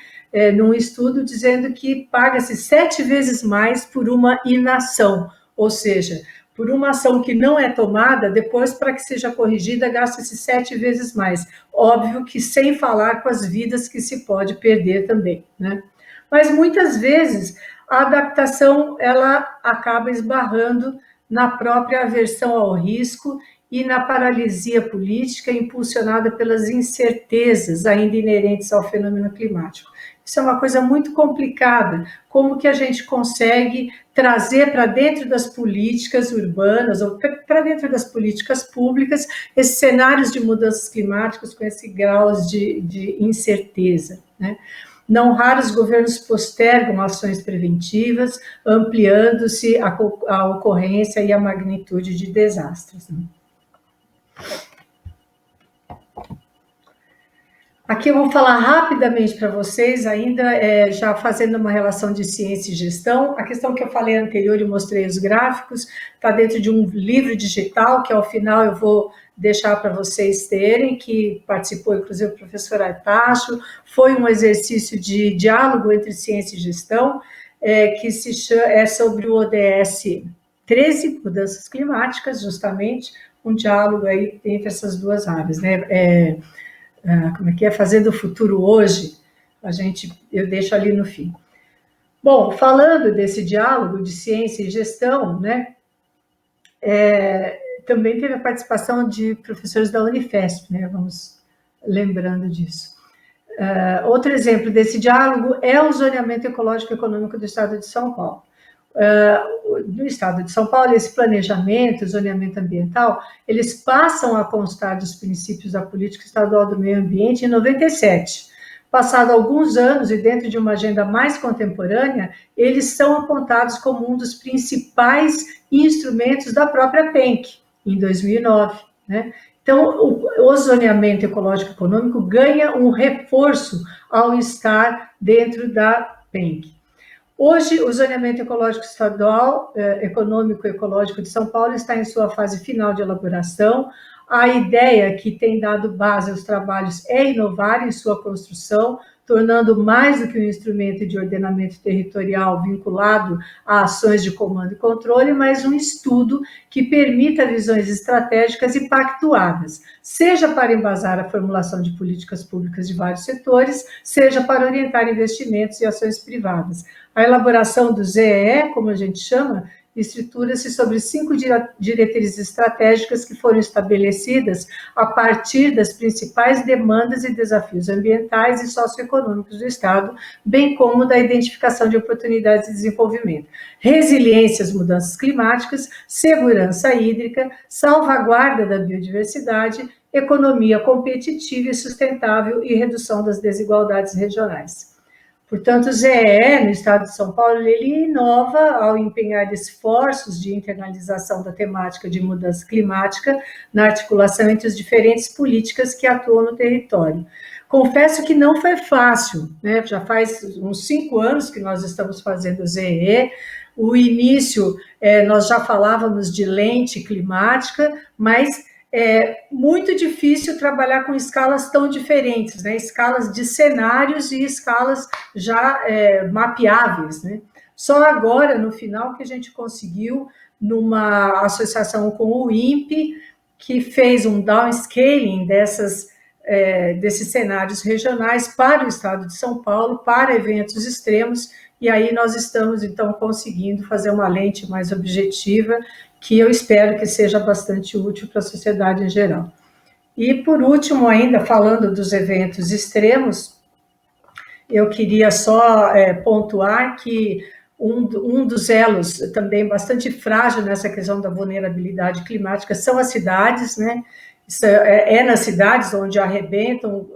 num estudo dizendo que paga-se 7 vezes mais por uma inação, ou seja, por uma ação que não é tomada, depois, para que seja corrigida, gasta-se 7 vezes mais. Óbvio que sem falar com as vidas que se pode perder também, né? Mas muitas vezes a adaptação ela acaba esbarrando na própria aversão ao risco e na paralisia política impulsionada pelas incertezas ainda inerentes ao fenômeno climático. Isso é uma coisa muito complicada. Como que a gente consegue trazer para dentro das políticas urbanas ou para dentro das políticas públicas esses cenários de mudanças climáticas com esse grau de incerteza, né? Não raros governos postergam ações preventivas, ampliando-se a ocorrência e a magnitude de desastres, né? Aqui eu vou falar rapidamente para vocês, ainda já fazendo uma relação de ciência e gestão. A questão que eu falei anterior e mostrei os gráficos, está dentro de um livro digital, que ao final eu vou deixar para vocês terem, que participou inclusive o professor Artacho. Foi um exercício de diálogo entre ciência e gestão, que é sobre o ODS 13, mudanças climáticas, justamente, um diálogo aí entre essas duas áreas, né? Como é que é? Fazendo o futuro hoje, eu deixo ali no fim. Bom, falando desse diálogo de ciência e gestão, né, também teve a participação de professores da Unifesp, né, vamos lembrando disso. Outro exemplo desse diálogo é o zoneamento ecológico e econômico do Estado de São Paulo. No Estado de São Paulo, esse planejamento, zoneamento ambiental, eles passam a constar dos princípios da política estadual do meio ambiente em 97. Passado alguns anos e dentro de uma agenda mais contemporânea, eles são apontados como um dos principais instrumentos da própria PENC, em 2009, né? Então, o zoneamento ecológico e econômico ganha um reforço ao estar dentro da PENC. Hoje, o zoneamento ecológico estadual, econômico e ecológico de São Paulo está em sua fase final de elaboração. A ideia que tem dado base aos trabalhos é inovar em sua construção, tornando mais do que um instrumento de ordenamento territorial vinculado a ações de comando e controle, mas um estudo que permita visões estratégicas e pactuadas, seja para embasar a formulação de políticas públicas de vários setores, seja para orientar investimentos e ações privadas. A elaboração do ZEE, como a gente chama, estrutura-se sobre 5 diretrizes estratégicas que foram estabelecidas a partir das principais demandas e desafios ambientais e socioeconômicos do Estado, bem como da identificação de oportunidades de desenvolvimento, resiliência às mudanças climáticas, segurança hídrica, salvaguarda da biodiversidade, economia competitiva e sustentável e redução das desigualdades regionais. Portanto, o ZEE, no Estado de São Paulo, ele inova ao empenhar esforços de internalização da temática de mudança climática na articulação entre as diferentes políticas que atuam no território. Confesso que não foi fácil, né? Já faz uns 5 anos que nós estamos fazendo o ZEE. O início, nós já falávamos de lente climática, mas é muito difícil trabalhar com escalas tão diferentes, né? Escalas de cenários e escalas já mapeáveis, né? Só agora, no final, que a gente conseguiu, numa associação com o INPE, que fez um downscaling desses cenários regionais para o Estado de São Paulo, para eventos extremos, e aí nós estamos, então, conseguindo fazer uma lente mais objetiva, que eu espero que seja bastante útil para a sociedade em geral. E, por último, ainda falando dos eventos extremos, eu queria só pontuar que um dos elos também bastante frágil nessa questão da vulnerabilidade climática são as cidades, né? Isso nas cidades onde arrebentam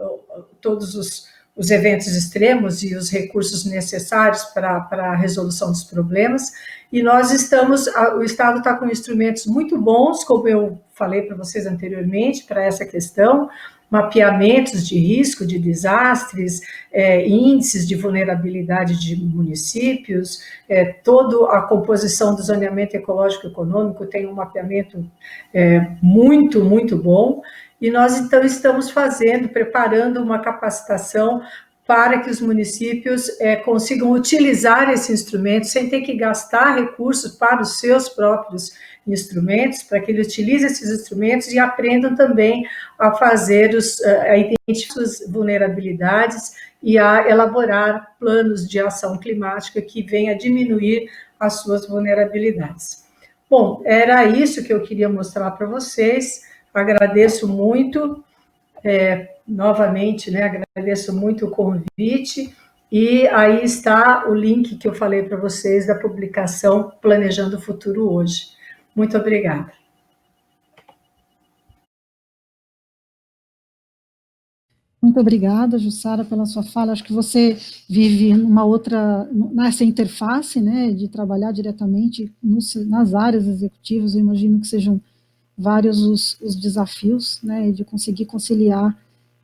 todos os eventos extremos e os recursos necessários para a resolução dos problemas, e nós o Estado está com instrumentos muito bons, como eu falei para vocês anteriormente, para essa questão, mapeamentos de risco de desastres, índices de vulnerabilidade de municípios, toda a composição do zoneamento ecológico e econômico tem um mapeamento muito, muito bom, e nós então estamos preparando uma capacitação para que os municípios consigam utilizar esse instrumento sem ter que gastar recursos para os seus próprios instrumentos, para que eles utilizem esses instrumentos e aprendam também a fazer a identificar as vulnerabilidades e a elaborar planos de ação climática que venham a diminuir as suas vulnerabilidades. Bom, era isso que eu queria mostrar para vocês. Agradeço muito, novamente, né, agradeço muito o convite, e aí está o link que eu falei para vocês da publicação Planejando o Futuro Hoje. Muito obrigada. Muito obrigada, Jussara, pela sua fala. Acho que você vive nessa interface, né, de trabalhar diretamente nas áreas executivas. Eu imagino que sejam vários os desafios, né, de conseguir conciliar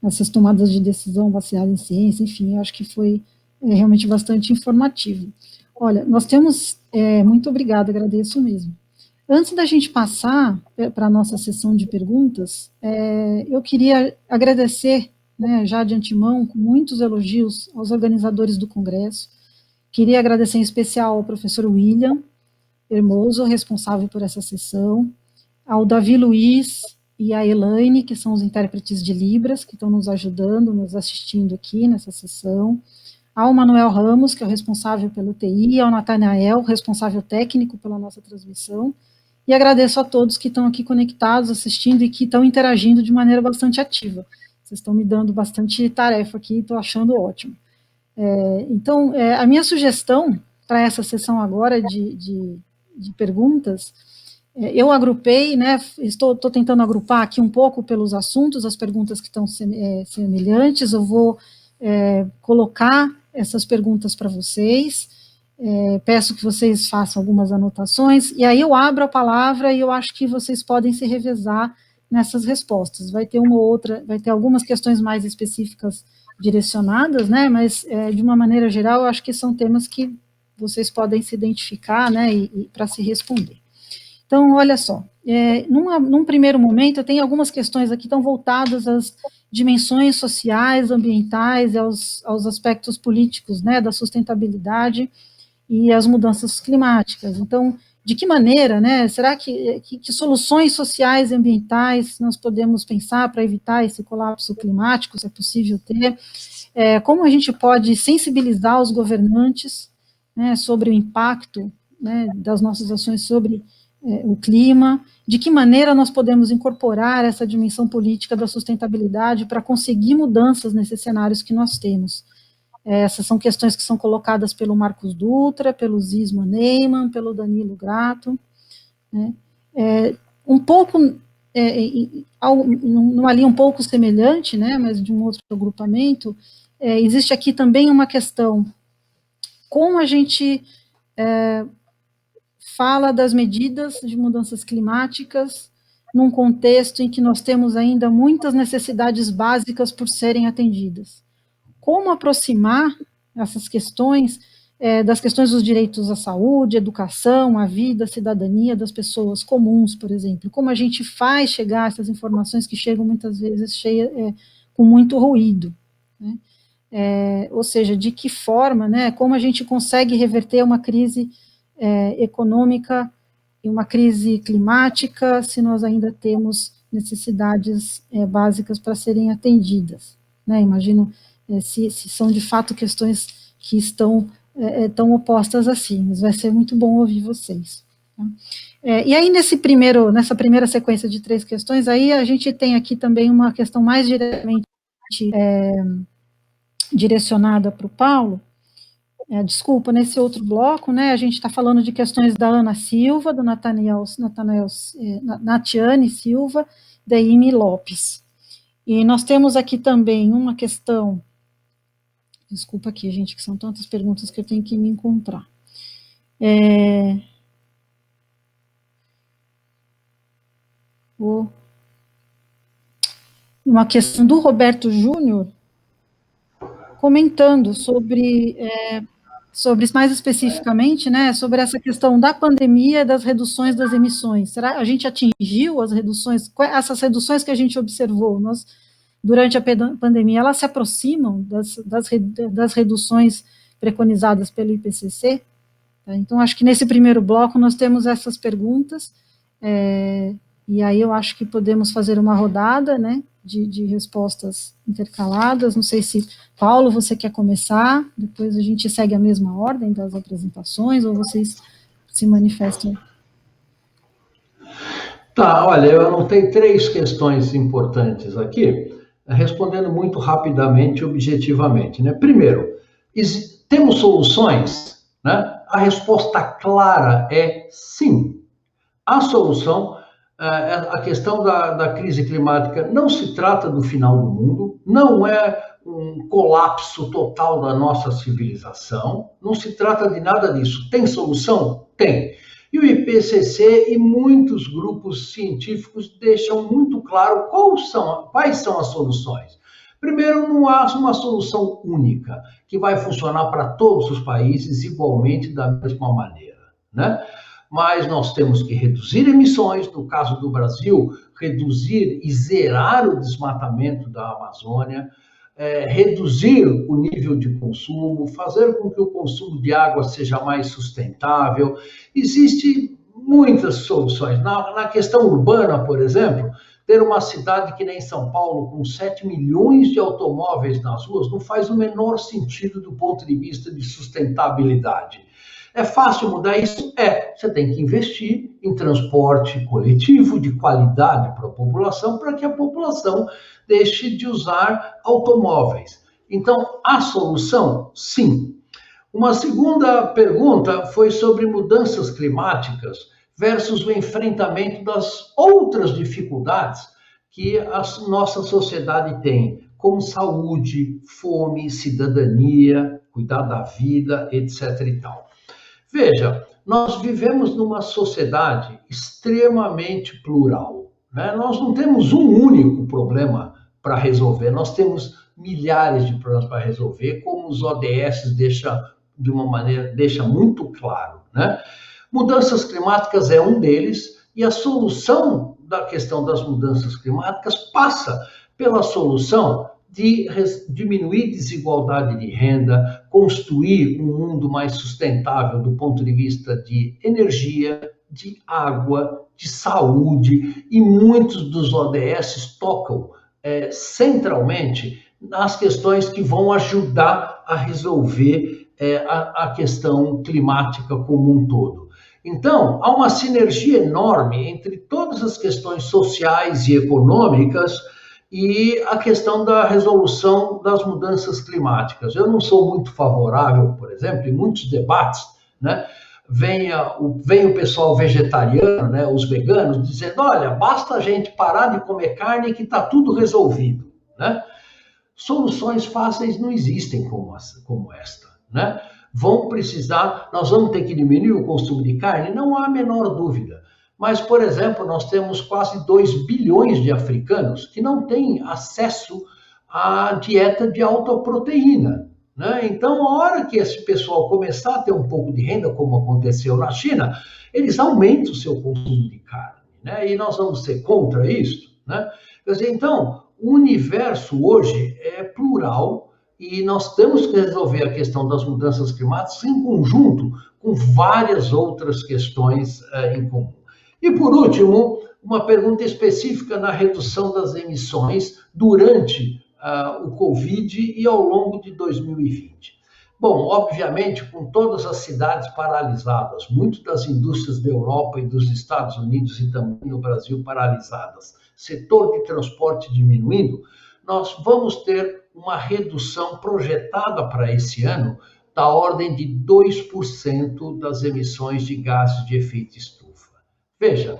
essas tomadas de decisão baseadas em ciência. Enfim, eu acho que foi realmente bastante informativo. Olha, nós temos, muito obrigada, agradeço mesmo. Antes da gente passar para a nossa sessão de perguntas, eu queria agradecer, né, já de antemão, com muitos elogios aos organizadores do Congresso. Queria agradecer em especial ao professor William Hermoso, responsável por essa sessão, ao Davi Luiz e à Elaine, que são os intérpretes de Libras, que estão nos ajudando, nos assistindo aqui nessa sessão, ao Manuel Ramos, que é o responsável pelo TI, ao Natanael, responsável técnico pela nossa transmissão, e agradeço a todos que estão aqui conectados, assistindo e que estão interagindo de maneira bastante ativa. Vocês estão me dando bastante tarefa aqui, estou achando ótimo. Então, a minha sugestão para essa sessão agora de perguntas, eu agrupei, né, estou tentando agrupar aqui um pouco pelos assuntos, as perguntas que estão semelhantes. Eu vou colocar essas perguntas para vocês, peço que vocês façam algumas anotações, e aí eu abro a palavra e eu acho que vocês podem se revezar nessas respostas. Vai ter uma ou outra, vai ter algumas questões mais específicas direcionadas, né, mas de uma maneira geral eu acho que são temas que vocês podem se identificar, né, e para se responder. Então, olha só, num primeiro momento, eu tenho algumas questões aqui que estão voltadas às dimensões sociais, ambientais e aos aspectos políticos, né, da sustentabilidade e as mudanças climáticas. Então, de que maneira, né, será que soluções sociais e ambientais nós podemos pensar para evitar esse colapso climático, se é possível ter? Como a gente pode sensibilizar os governantes, né, sobre o impacto, né, das nossas ações sobre o clima? De que maneira nós podemos incorporar essa dimensão política da sustentabilidade para conseguir mudanças nesses cenários que nós temos? Essas são questões que são colocadas pelo Marcos Dutra, pelo Zisman Neyman, pelo Danilo Grato, né? Um pouco, numa linha um pouco semelhante, né, mas de um outro agrupamento, existe aqui também uma questão: como a gente fala das medidas de mudanças climáticas num contexto em que nós temos ainda muitas necessidades básicas por serem atendidas. Como aproximar essas questões das questões dos direitos à saúde, educação, à vida, à cidadania das pessoas comuns, por exemplo. Como a gente faz chegar essas informações que chegam muitas vezes com muito ruído, né? Ou seja, de que forma, né, como a gente consegue reverter uma crise econômica e uma crise climática se nós ainda temos necessidades básicas para serem atendidas, né? Imagino se são de fato questões que estão tão opostas assim, mas vai ser muito bom ouvir vocês. Tá? E aí nessa primeira sequência de 3 questões, aí a gente tem aqui também uma questão mais diretamente direcionada para o Paulo. Desculpa, nesse outro bloco, né, a gente está falando de questões da Ana Silva, do Natiane Silva, da Imi Lopes. E nós temos aqui também uma questão Desculpa aqui, gente, que são tantas perguntas que eu tenho que me encontrar. Uma questão do Roberto Júnior, comentando sobre mais especificamente, né, sobre essa questão da pandemia e das reduções das emissões. Será que a gente atingiu as reduções, essas reduções que a gente observou durante a pandemia, elas se aproximam das reduções preconizadas pelo IPCC? Então, acho que nesse primeiro bloco nós temos essas perguntas, e aí eu acho que podemos fazer uma rodada, né, de respostas intercaladas. Não sei se, Paulo, você quer começar, depois a gente segue a mesma ordem das apresentações, ou vocês se manifestam? Tá, olha, eu anotei 3 questões importantes aqui, respondendo muito rapidamente e objetivamente, né? Primeiro, temos soluções, né? A resposta clara é sim. A solução, a questão da crise climática não se trata do final do mundo, não é um colapso total da nossa civilização, não se trata de nada disso. Tem solução? Tem. E o IPCC e muitos grupos científicos deixam muito claro quais são as soluções. Primeiro, não há uma solução única que vai funcionar para todos os países igualmente da mesma maneira, né? Mas nós temos que reduzir emissões, no caso do Brasil, reduzir e zerar o desmatamento da Amazônia, reduzir o nível de consumo, fazer com que o consumo de água seja mais sustentável. Existem muitas soluções. Na questão urbana, por exemplo, ter uma cidade que nem São Paulo, com 7 milhões de automóveis nas ruas, não faz o menor sentido do ponto de vista de sustentabilidade. É fácil mudar isso? Você tem que investir em transporte coletivo de qualidade para a população, para que a população deixe de usar automóveis. Então, a solução? Sim. Uma segunda pergunta foi sobre mudanças climáticas versus o enfrentamento das outras dificuldades que a nossa sociedade tem, como saúde, fome, cidadania, cuidar da vida, etc. e tal. Veja, nós vivemos numa sociedade extremamente plural, né? Nós não temos um único problema para resolver, nós temos milhares de problemas para resolver, como os ODS deixa muito claro, né? Mudanças climáticas é um deles, e a solução da questão das mudanças climáticas passa pela solução de diminuir desigualdade de renda, construir um mundo mais sustentável do ponto de vista de energia, de água, de saúde, e muitos dos ODS tocam centralmente nas questões que vão ajudar a resolver a questão climática como um todo. Então, há uma sinergia enorme entre todas as questões sociais e econômicas e a questão da resolução das mudanças climáticas. Eu não sou muito favorável, por exemplo, em muitos debates, né, vem o pessoal vegetariano, né, os veganos, dizendo, olha, basta a gente parar de comer carne que está tudo resolvido, né? Soluções fáceis não existem como esta, né? Nós vamos ter que diminuir o consumo de carne, não há a menor dúvida. Mas, por exemplo, nós temos quase 2 bilhões de africanos que não têm acesso à dieta de alta proteína, né? Então, a hora que esse pessoal começar a ter um pouco de renda, como aconteceu na China, eles aumentam o seu consumo de carne, né? E nós vamos ser contra isso, né? Quer dizer, então, o universo hoje é plural e nós temos que resolver a questão das mudanças climáticas em conjunto com várias outras questões em comum. E, por último, uma pergunta específica na redução das emissões durante o Covid e ao longo de 2020. Bom, obviamente, com todas as cidades paralisadas, muitas das indústrias da Europa e dos Estados Unidos e também no Brasil paralisadas, setor de transporte diminuindo, nós vamos ter uma redução projetada para esse ano da ordem de 2% das emissões de gases de efeito estufa. Veja,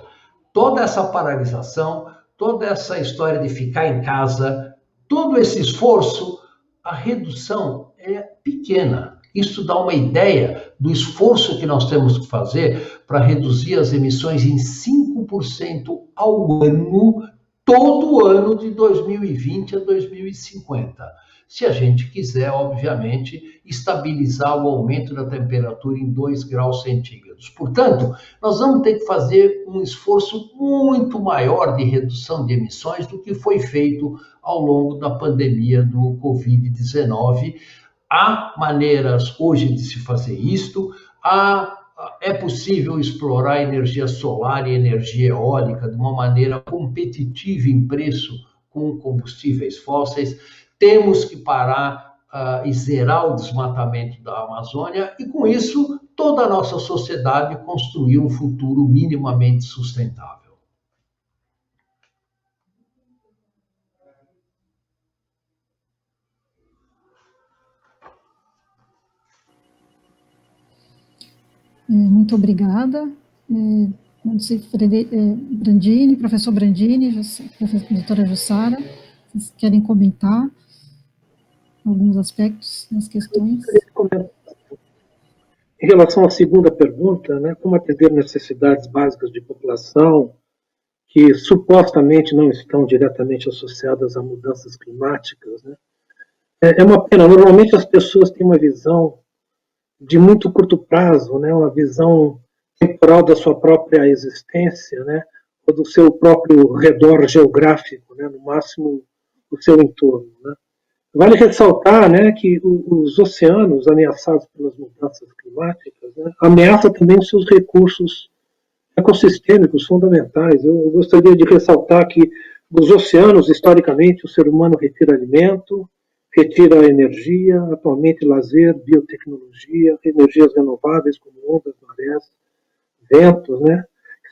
toda essa paralisação, toda essa história de ficar em casa, todo esse esforço, a redução é pequena. Isso dá uma ideia do esforço que nós temos que fazer para reduzir as emissões em 5% ao ano, todo ano de 2020 a 2050. Se a gente quiser, obviamente, estabilizar o aumento da temperatura em 2 graus centígrados. Portanto, nós vamos ter que fazer um esforço muito maior de redução de emissões do que foi feito ao longo da pandemia do Covid-19. Há maneiras hoje de se fazer isto, é possível explorar energia solar e energia eólica de uma maneira competitiva em preço com combustíveis fósseis. Temos que parar e zerar o desmatamento da Amazônia e, com isso, toda a nossa sociedade construir um futuro minimamente sustentável. Muito obrigada. Brandini, professor Brandini, doutora Jussara, vocês querem comentar alguns aspectos das questões? Em relação à segunda pergunta, né, como atender necessidades básicas de população que supostamente não estão diretamente associadas a mudanças climáticas, né, é uma pena. Normalmente as pessoas têm uma visão de muito curto prazo, né, uma visão temporal da sua própria existência, né, ou do seu próprio redor geográfico, né, no máximo o seu entorno. Né. Vale ressaltar, né, que os oceanos ameaçados pelas mudanças climáticas, né, ameaçam também os seus recursos ecossistêmicos fundamentais. Eu gostaria de ressaltar que dos oceanos, historicamente, o ser humano retira alimento, retira energia, atualmente lazer, biotecnologia, energias renováveis como ondas, marés, ventos, né?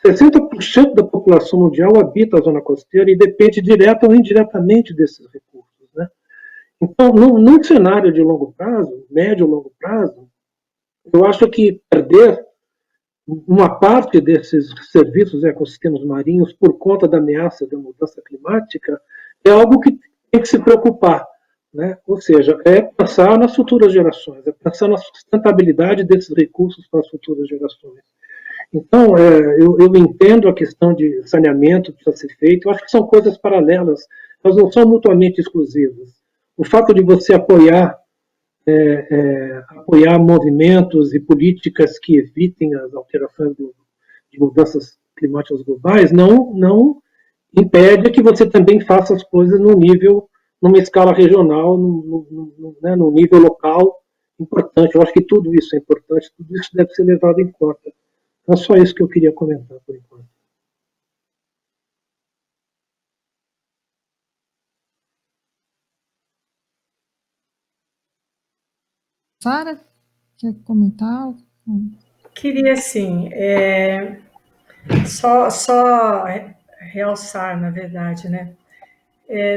60% da população mundial habita a zona costeira e depende direta ou indiretamente desses recursos, né? Então, num cenário de longo prazo, médio ou longo prazo, eu acho que perder uma parte desses serviços e ecossistemas marinhos por conta da ameaça da mudança climática é algo que tem que se preocupar, né? Ou seja, é pensar nas futuras gerações, é pensar na sustentabilidade desses recursos para as futuras gerações. Então, eu entendo a questão de saneamento que precisa ser feito, eu acho que são coisas paralelas, elas não são mutuamente exclusivas. O fato de você apoiar movimentos e políticas que evitem as alterações de mudanças climáticas globais não impede que você também faça as coisas numa escala regional, num nível local importante. Eu acho que tudo isso é importante, tudo isso deve ser levado em conta. Então, é só isso que eu queria comentar por enquanto. Sara, quer comentar? Queria, sim, só realçar, na verdade, né?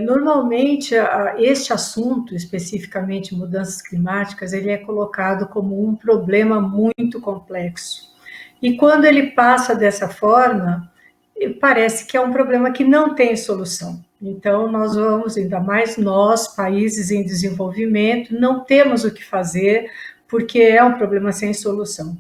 Normalmente, este assunto, especificamente mudanças climáticas, ele é colocado como um problema muito complexo. E quando ele passa dessa forma, parece que é um problema que não tem solução. Então, nós vamos, ainda mais nós, países em desenvolvimento, não temos o que fazer, porque é um problema sem solução.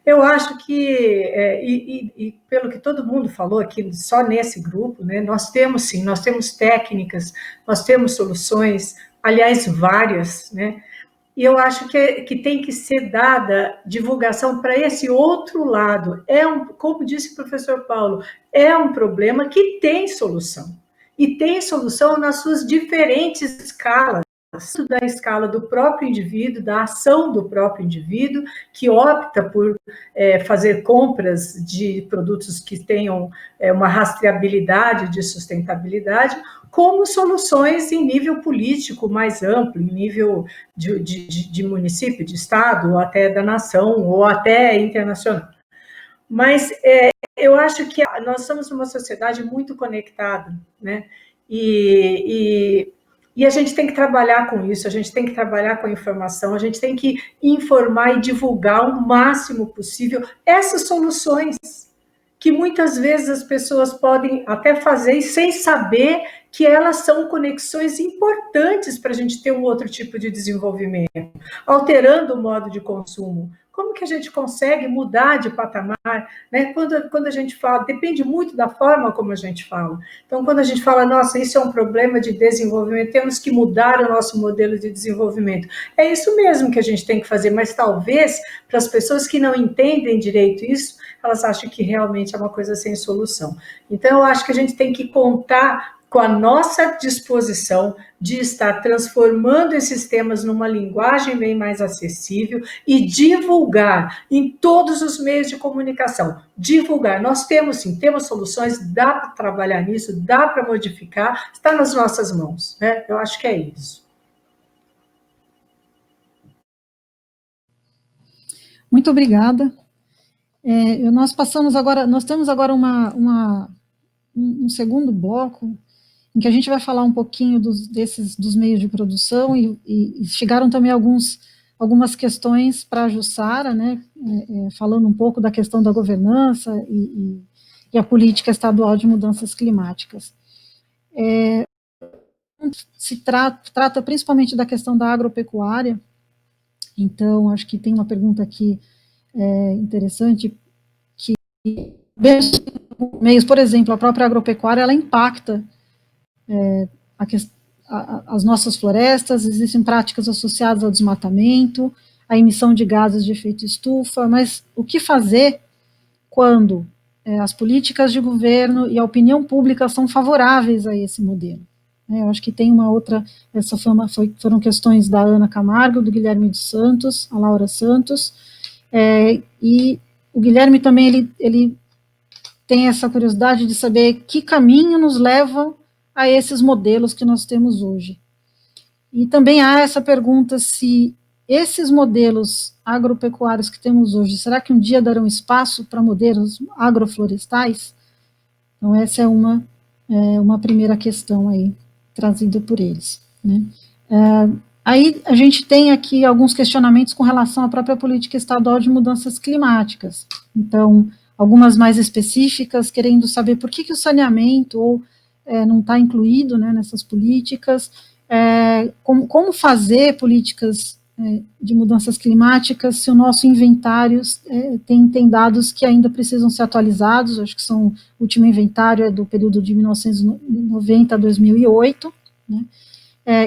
Eu acho que, pelo que todo mundo falou aqui, só nesse grupo, né, nós temos sim, nós temos técnicas, nós temos soluções, aliás, várias, né? E eu acho que tem que ser dada divulgação para esse outro lado. Como disse o professor Paulo, é um problema que tem solução. E tem solução nas suas diferentes escalas. Da escala do próprio indivíduo, da ação do próprio indivíduo, que opta por fazer compras de produtos que tenham uma rastreabilidade de sustentabilidade, como soluções em nível político mais amplo, em nível de município, de estado, ou até da nação, ou até internacional. Mas eu acho que nós somos uma sociedade muito conectada, né? E a gente tem que trabalhar com isso, a gente tem que trabalhar com a informação, a gente tem que informar e divulgar o máximo possível essas soluções. que muitas vezes as pessoas podem até fazer sem saber que elas são conexões importantes para a gente ter um outro tipo de desenvolvimento, alterando o modo de consumo. Como que a gente consegue mudar de patamar, né? Quando a gente fala, depende muito da forma como a gente fala. Então, quando a gente fala, nossa, isso é um problema de desenvolvimento, temos que mudar o nosso modelo de desenvolvimento. É isso mesmo que a gente tem que fazer, mas talvez, para as pessoas que não entendem direito isso, elas acham que realmente é uma coisa sem solução. Então, eu acho que a gente tem que contar com a nossa disposição de estar transformando esses temas numa linguagem bem mais acessível e divulgar em todos os meios de comunicação. Divulgar. Nós temos, sim, temos soluções, dá para trabalhar nisso, dá para modificar, está nas nossas mãos, né? Eu acho que é isso. Muito obrigada. Nós temos agora um segundo bloco em que a gente vai falar um pouquinho dos meios de produção e chegaram também algumas questões para a Jussara, né, falando um pouco da questão da governança e a política estadual de mudanças climáticas. Se trata principalmente da questão da agropecuária, então acho que tem uma pergunta aqui interessante, que meios, por exemplo, a própria agropecuária, ela impacta as nossas florestas, existem práticas associadas ao desmatamento, à emissão de gases de efeito estufa, mas o que fazer quando as políticas de governo e a opinião pública são favoráveis a esse modelo? Eu acho que tem uma outra, foram questões da Ana Camargo, do Guilherme dos Santos, a Laura Santos, e o Guilherme também, ele tem essa curiosidade de saber que caminho nos leva a esses modelos que nós temos hoje. E também há essa pergunta se esses modelos agropecuários que temos hoje, será que um dia darão espaço para modelos agroflorestais? Então essa é uma primeira questão aí, trazida por eles, né? Aí a gente tem aqui alguns questionamentos com relação à própria política estadual de mudanças climáticas. Então, algumas mais específicas, querendo saber por que o saneamento não está incluído, né, nessas políticas, como fazer políticas de mudanças climáticas se o nosso inventário tem dados que ainda precisam ser atualizados. Acho que o último inventário é do período de 1990 a 2008, né,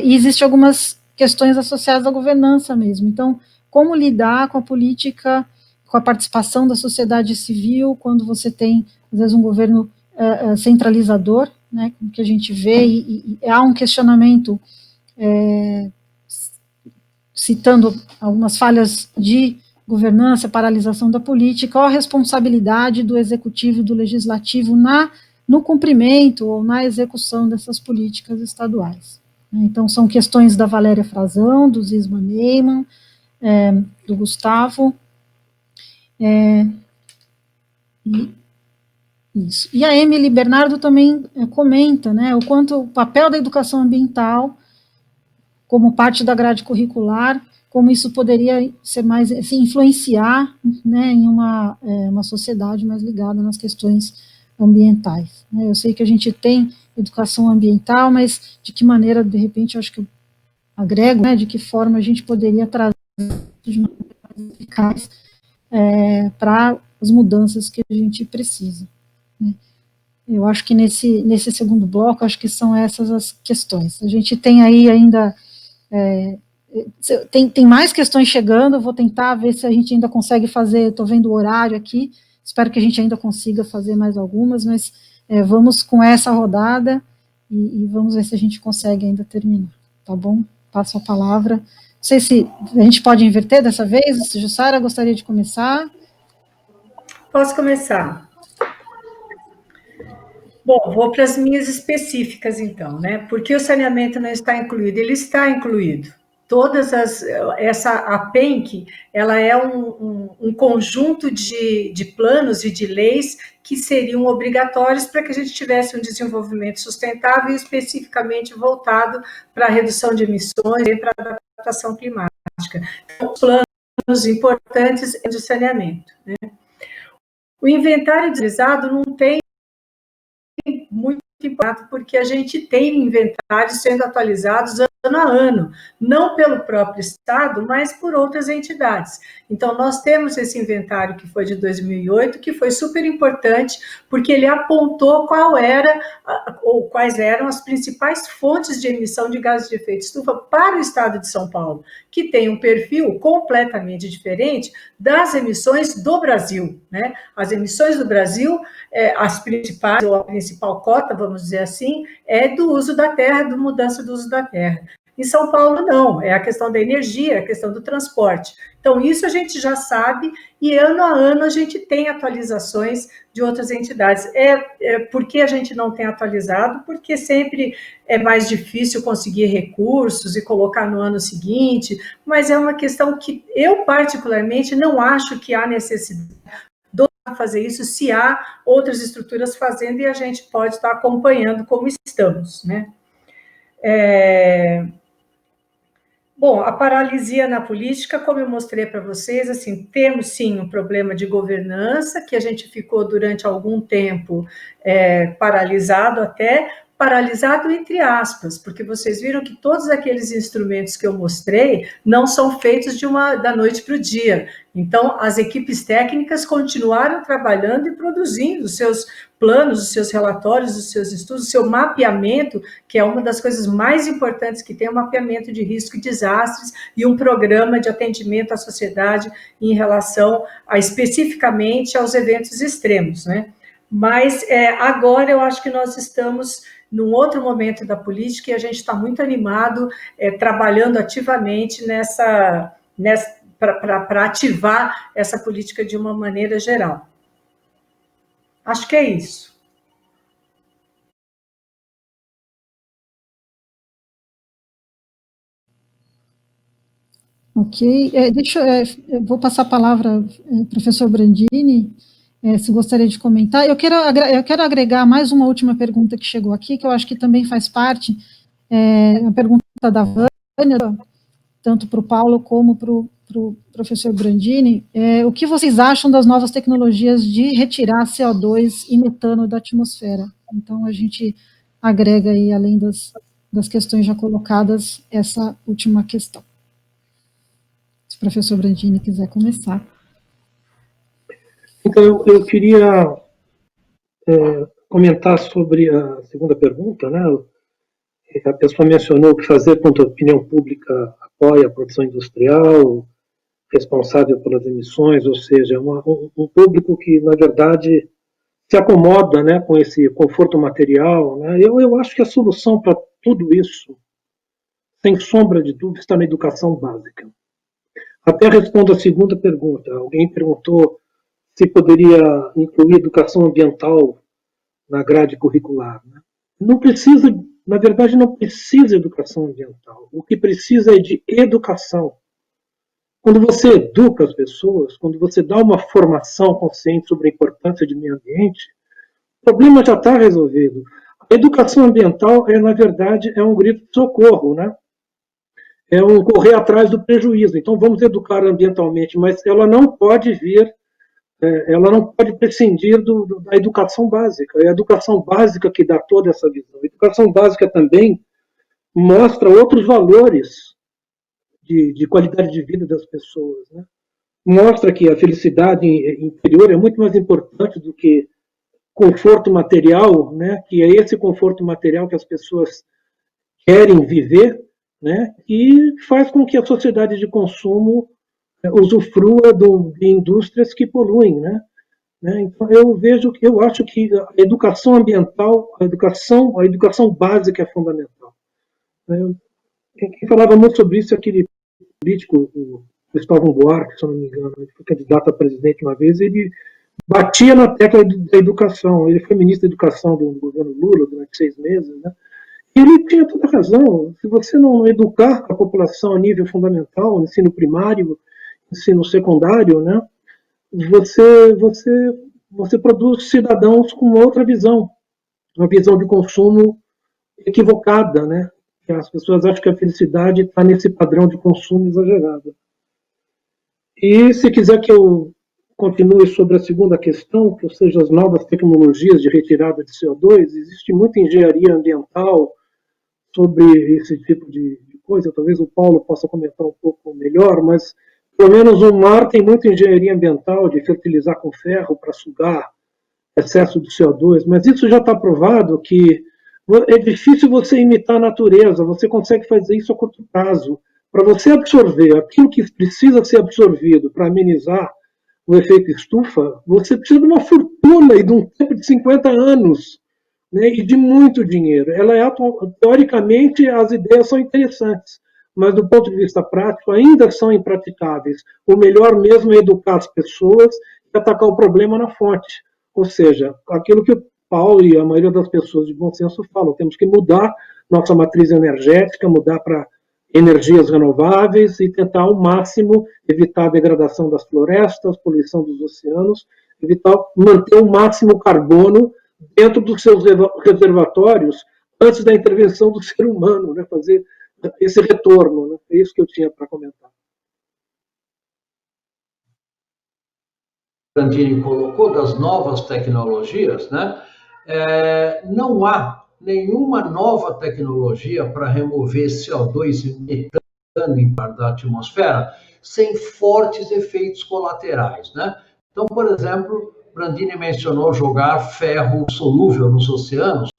e existem algumas questões associadas à governança mesmo. Então, como lidar com a política, com a participação da sociedade civil, quando você tem, às vezes, um governo centralizador, né, que a gente vê, e há um questionamento, citando algumas falhas de governança, paralisação da política, qual a responsabilidade do executivo e do legislativo no cumprimento ou na execução dessas políticas estaduais. Então, são questões da Valéria Frazão, do Zisman Neyman, do Gustavo, isso. E a Emily Bernardo também comenta, né, o quanto o papel da educação ambiental como parte da grade curricular, como isso poderia ser mais, assim, influenciar, né, em uma sociedade mais ligada nas questões ambientais. Eu sei que a gente tem educação ambiental, mas de que maneira, de repente, eu acho que eu agrego, né, de que forma a gente poderia trazer de maneira mais eficaz para as mudanças que a gente precisa, né. Eu acho que nesse segundo bloco, acho que são essas as questões. A gente tem aí ainda, tem mais questões chegando, eu vou tentar ver se a gente ainda consegue fazer, estou vendo o horário aqui, espero que a gente ainda consiga fazer mais algumas, mas vamos com essa rodada e vamos ver se a gente consegue ainda terminar, tá bom? Passo a palavra. Não sei se a gente pode inverter dessa vez. Jussara, gostaria de começar? Posso começar? Bom, vou para as minhas específicas, então, né? Por que o saneamento não está incluído? Ele está incluído. A PENC, ela é um conjunto de planos e de leis que seriam obrigatórios para que a gente tivesse um desenvolvimento sustentável e especificamente voltado para a redução de emissões e para a adaptação climática. Então, planos importantes de saneamento, né? O inventário deslizado não tem muito importante, porque a gente tem inventários sendo atualizados ano a ano, não pelo próprio Estado, mas por outras entidades. Então, nós temos esse inventário que foi de 2008, que foi super importante, porque ele apontou quais eram as principais fontes de emissão de gases de efeito estufa para o Estado de São Paulo, que tem um perfil completamente diferente das emissões do Brasil, né? As emissões do Brasil, as principais, ou a principal cota, vamos dizer assim, é do uso da terra, da mudança do uso da terra. Em São Paulo, não, é a questão da energia, é a questão do transporte. Então, isso a gente já sabe, e ano a ano a gente tem atualizações de outras entidades. Por que a gente não tem atualizado? Porque sempre é mais difícil conseguir recursos e colocar no ano seguinte, mas é uma questão que eu, particularmente, não acho que há necessidade de fazer isso, se há outras estruturas fazendo, e a gente pode estar acompanhando como estamos, né? Bom, a paralisia na política, como eu mostrei para vocês, assim, temos sim um problema de governança, que a gente ficou durante algum tempo paralisado entre aspas, porque vocês viram que todos aqueles instrumentos que eu mostrei não são feitos da noite para o dia. Então, as equipes técnicas continuaram trabalhando e produzindo os seus planos, os seus relatórios, os seus estudos, o seu mapeamento, que é uma das coisas mais importantes que tem, o mapeamento de risco e desastres e um programa de atendimento à sociedade em relação especificamente aos eventos extremos, né? Mas agora eu acho que nós estamos num outro momento da política e a gente está muito animado, trabalhando ativamente para ativar essa política de uma maneira geral. Acho que é isso. Ok, eu vou passar a palavra ao professor Brandini, se gostaria de comentar. Eu quero agregar mais uma última pergunta que chegou aqui, que eu acho que também faz parte, a pergunta da Vânia, tanto para o Paulo como para o professor Brandini. O que vocês acham das novas tecnologias de retirar CO2 e metano da atmosfera? Então, a gente agrega aí, além das questões já colocadas, essa última questão. Se o professor Brandini quiser começar. Então, eu queria comentar sobre a segunda pergunta, né? A pessoa mencionou que fazer com que a opinião pública apoia a produção industrial, responsável pelas emissões, ou seja, um público que, na verdade, se acomoda, né, com esse conforto material. Né? Eu acho que a solução para tudo isso, sem sombra de dúvida, está na educação básica. Até respondo a segunda pergunta. Alguém perguntou se poderia incluir educação ambiental na grade curricular. Né? Não precisa, na verdade, não precisa de educação ambiental. O que precisa é de educação. Quando você educa as pessoas, quando você dá uma formação consciente sobre a importância de meio ambiente, o problema já está resolvido. A educação ambiental, na verdade, é um grito de socorro, né? É um correr atrás do prejuízo. Então, vamos educar ambientalmente, mas ela não pode ela não pode prescindir da educação básica. É a educação básica que dá toda essa visão. A educação básica também mostra outros valores de qualidade de vida das pessoas. Né? Mostra que a felicidade interior é muito mais importante do que conforto material, né? Que é esse conforto material que as pessoas querem viver, né? E faz com que a sociedade de consumo usufrua de indústrias que poluem, né? Então eu acho que a educação ambiental, a educação básica é fundamental. Quem falava muito sobre isso é aquele político, o Cristóvão Buarque, se eu não me engano, ele foi candidato a presidente uma vez, ele batia na tecla da educação. Ele foi ministro da educação do governo Lula durante 6 meses, né? E ele tinha toda a razão. Se você não educar a população a nível fundamental, ensino primário, ensino secundário, né? Você produz cidadãos com outra visão, uma visão de consumo equivocada, né? Que as pessoas acham que a felicidade está nesse padrão de consumo exagerado. E se quiser que eu continue sobre a segunda questão, que, ou seja, as novas tecnologias de retirada de CO2. Existe muita engenharia ambiental sobre esse tipo de coisa. Talvez o Paulo possa comentar um pouco melhor, mas pelo menos o mar tem muita engenharia ambiental de fertilizar com ferro para sugar excesso de CO2, mas isso já está provado que é difícil você imitar a natureza, você consegue fazer isso a curto prazo. Para você absorver aquilo que precisa ser absorvido para amenizar o efeito estufa, você precisa de uma fortuna e de um tempo de 50 anos, né, e de muito dinheiro. Teoricamente, as ideias são interessantes, mas do ponto de vista prático ainda são impraticáveis. O melhor mesmo é educar as pessoas e atacar o problema na fonte. Ou seja, aquilo que o Paulo e a maioria das pessoas de bom senso falam, temos que mudar nossa matriz energética, mudar para energias renováveis e tentar ao máximo evitar a degradação das florestas, poluição dos oceanos, manter o máximo carbono dentro dos seus reservatórios antes da intervenção do ser humano, né? Fazer esse retorno. Né? É isso que eu tinha para comentar. O Brandini colocou das novas tecnologias, né? Não há nenhuma nova tecnologia para remover CO2 e metano da atmosfera sem fortes efeitos colaterais, né? Então, por exemplo, Brandini mencionou jogar ferro solúvel nos oceanos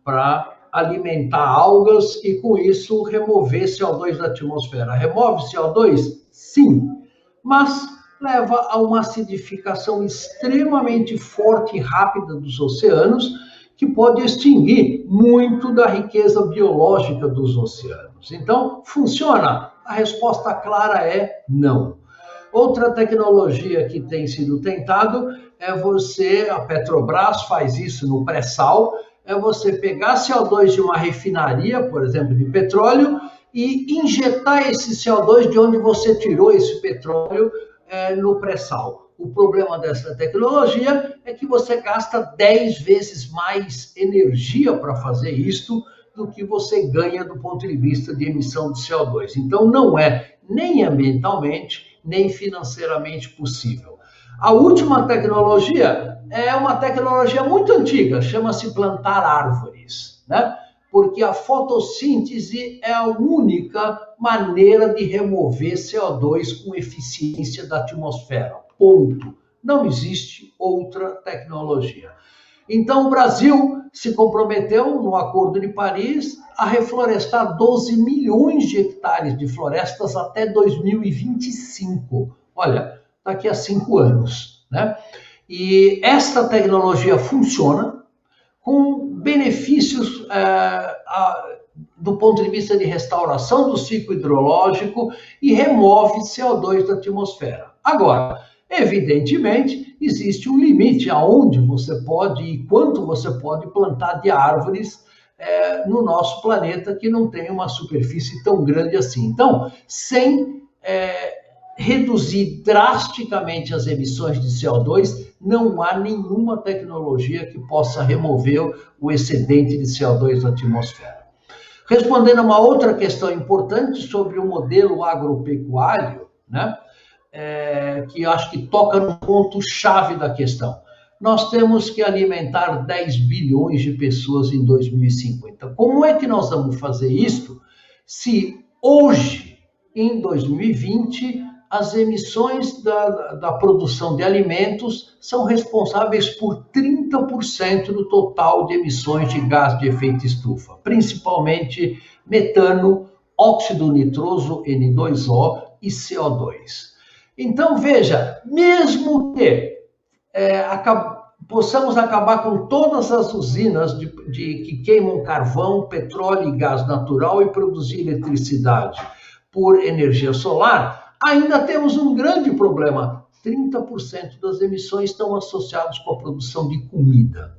para alimentar algas e, com isso, remover CO2 da atmosfera. Remove CO2? Sim, mas leva a uma acidificação extremamente forte e rápida dos oceanos, que pode extinguir muito da riqueza biológica dos oceanos. Então, funciona? A resposta clara é não. Outra tecnologia que tem sido tentado a Petrobras faz isso no pré-sal, é você pegar CO2 de uma refinaria, por exemplo, de petróleo, e injetar esse CO2 de onde você tirou esse petróleo no pré-sal. O problema dessa tecnologia é que você gasta 10 vezes mais energia para fazer isto do que você ganha do ponto de vista de emissão de CO2. Então, não é nem ambientalmente, nem financeiramente possível. A última tecnologia é uma tecnologia muito antiga, chama-se plantar árvores, né? Porque a fotossíntese é a única maneira de remover CO2 com eficiência da atmosfera. Ponto. Não existe outra tecnologia. Então, o Brasil se comprometeu, no Acordo de Paris, a reflorestar 12 milhões de hectares de florestas até 2025. Olha, daqui a 5 anos, né? E esta tecnologia funciona com benefícios do ponto de vista de restauração do ciclo hidrológico e remove CO2 da atmosfera. Agora, evidentemente, existe um limite aonde você pode e quanto você pode plantar de árvores no nosso planeta, que não tem uma superfície tão grande assim. Então, sem reduzir drasticamente as emissões de CO2, não há nenhuma tecnologia que possa remover o excedente de CO2 da atmosfera. Respondendo a uma outra questão importante sobre o modelo agropecuário, né, que eu acho que toca no ponto-chave da questão. Nós temos que alimentar 10 bilhões de pessoas em 2050. Como é que nós vamos fazer isso se hoje, em 2020, as emissões da produção de alimentos são responsáveis por 30% do total de emissões de gás de efeito estufa, principalmente metano, óxido nitroso N2O e CO2. Então, veja, mesmo que possamos acabar com todas as usinas que queimam carvão, petróleo e gás natural e produzir eletricidade por energia solar, ainda temos um grande problema. 30% das emissões estão associadas com a produção de comida.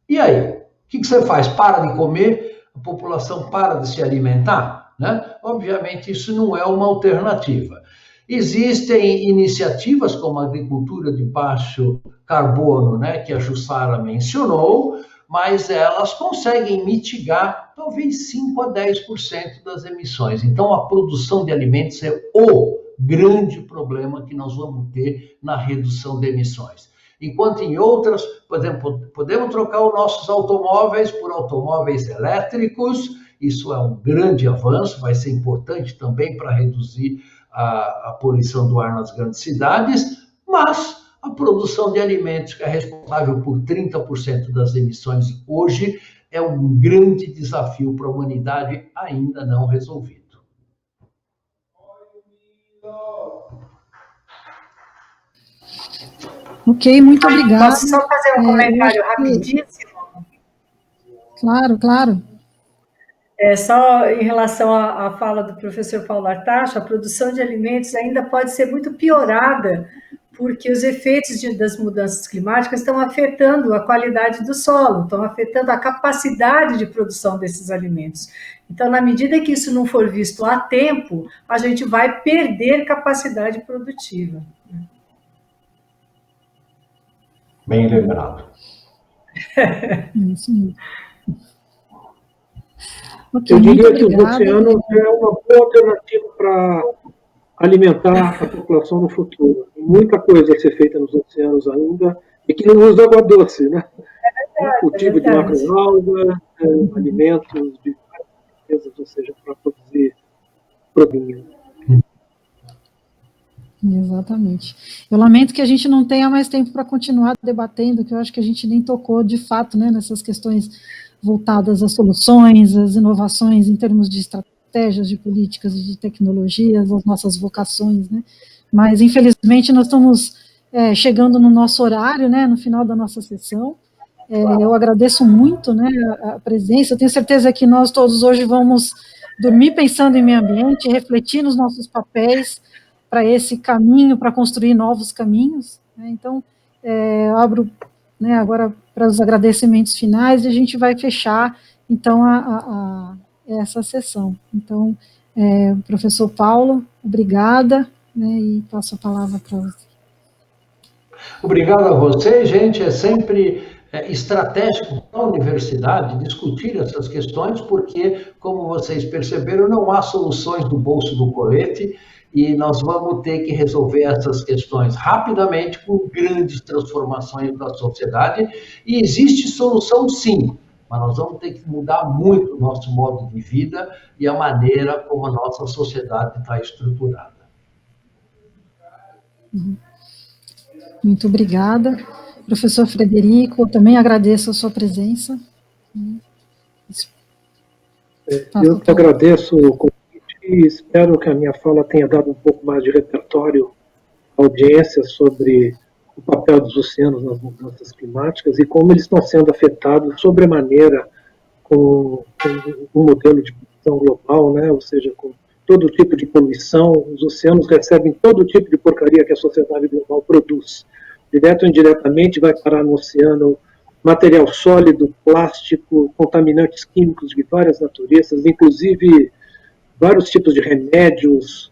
E aí? O que você faz? Para de comer? A população para de se alimentar? Né? Obviamente, isso não é uma alternativa. Existem iniciativas como a agricultura de baixo carbono, né, que a Jussara mencionou, mas elas conseguem mitigar talvez 5 a 10% das emissões. Então, a produção de alimentos é o grande problema que nós vamos ter na redução de emissões. Enquanto em outras, por exemplo, podemos trocar os nossos automóveis por automóveis elétricos, isso é um grande avanço, vai ser importante também para reduzir a poluição do ar nas grandes cidades, mas a produção de alimentos, que é responsável por 30% das emissões hoje, é um grande desafio para a humanidade ainda não resolvido. Ok, muito obrigada. Posso só fazer um comentário rapidíssimo? Claro, claro. Só em relação à fala do professor Paulo Artacho, a produção de alimentos ainda pode ser muito piorada, porque os efeitos das mudanças climáticas estão afetando a qualidade do solo, estão afetando a capacidade de produção desses alimentos. Então, na medida que isso não for visto a tempo, a gente vai perder capacidade produtiva. Bem lembrado. Isso mesmo. Okay, eu diria que os oceanos é uma boa alternativa para alimentar a população no futuro. Tem muita coisa a ser feita nos oceanos ainda, e que não usa água doce, né? Cultivo de macroalga, alimentos de várias, ou seja, para produzir proteína. Exatamente. Eu lamento que a gente não tenha mais tempo para continuar debatendo, que eu acho que a gente nem tocou de fato, né, nessas questões voltadas às soluções, às inovações em termos de estratégias, de políticas, de tecnologias, as nossas vocações, né? Mas, infelizmente, nós estamos chegando no nosso horário, né, no final da nossa sessão. Eu agradeço muito, né, a presença. Eu tenho certeza que nós todos hoje vamos dormir pensando em meio ambiente, refletir nos nossos papéis para esse caminho, para construir novos caminhos, né? Então, eu abro, né, agora para os agradecimentos finais, e a gente vai fechar, então, essa sessão. Então, professor Paulo, obrigada, né, e passo a palavra para você. Obrigado a você, gente. É sempre estratégico para a universidade discutir essas questões, porque, como vocês perceberam, não há soluções do bolso do colete, e nós vamos ter que resolver essas questões rapidamente, com grandes transformações da sociedade, e existe solução sim, mas nós vamos ter que mudar muito o nosso modo de vida e a maneira como a nossa sociedade está estruturada. Muito obrigada. Professor Frederico, eu também agradeço a sua presença. Eu que agradeço o convite e espero que a minha fala tenha dado um pouco mais de repertório à audiência sobre o papel dos oceanos nas mudanças climáticas e como eles estão sendo afetados sobremaneira com um modelo de poluição global, né? Ou seja, com todo tipo de poluição. Os oceanos recebem todo tipo de porcaria que a sociedade global produz. Direto ou indiretamente vai parar no oceano material sólido, plástico, contaminantes químicos de várias naturezas, inclusive vários tipos de remédios,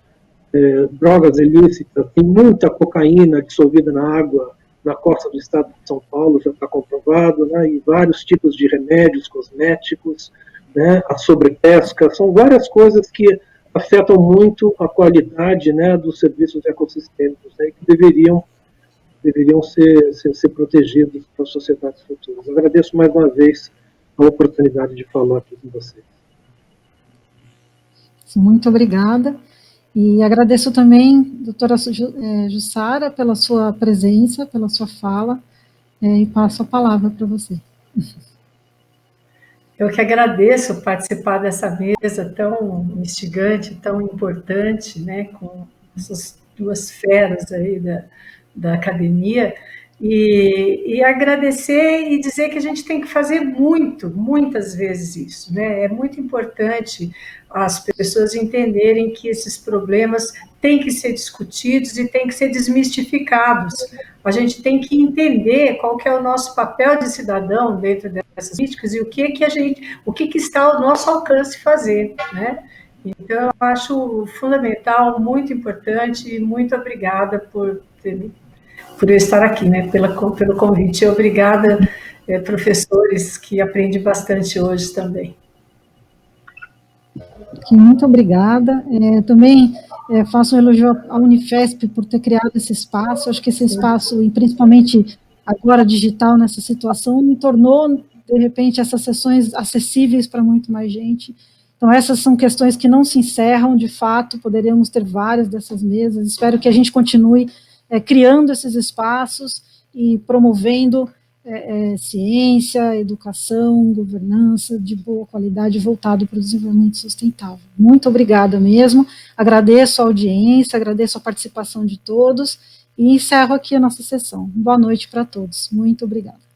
drogas ilícitas. Tem muita cocaína dissolvida na água na costa do estado de São Paulo, já está comprovado, né? E vários tipos de remédios, cosméticos, né? A sobrepesca, são várias coisas que afetam muito a qualidade, né, dos serviços ecossistêmicos, né, que deveriam ser protegidos para as sociedades futuras. Agradeço mais uma vez a oportunidade de falar aqui com vocês. Muito obrigada. E agradeço também, doutora Jussara, pela sua presença, pela sua fala, e passo a palavra para você. Eu que agradeço participar dessa mesa tão instigante, tão importante, né, com essas duas feras aí da academia, e agradecer e dizer que a gente tem que fazer muitas vezes isso, né? É muito importante as pessoas entenderem que esses problemas têm que ser discutidos e têm que ser desmistificados. A gente tem que entender qual que é o nosso papel de cidadão dentro dessas políticas e o que está ao nosso alcance fazer, né? Então, eu acho fundamental, muito importante, e muito obrigada por eu estar aqui, né, pelo convite. Obrigada, professores, que aprendi bastante hoje também. Muito obrigada. Também faço um elogio à Unifesp por ter criado esse espaço. Acho que esse espaço, e principalmente agora digital nessa situação, me tornou, de repente, essas sessões acessíveis para muito mais gente. Então, essas são questões que não se encerram, de fato, poderíamos ter várias dessas mesas. Espero que a gente continue criando esses espaços e promovendo ciência, educação, governança de boa qualidade voltado para o desenvolvimento sustentável. Muito obrigada mesmo, agradeço a audiência, agradeço a participação de todos e encerro aqui a nossa sessão. Boa noite para todos, muito obrigada.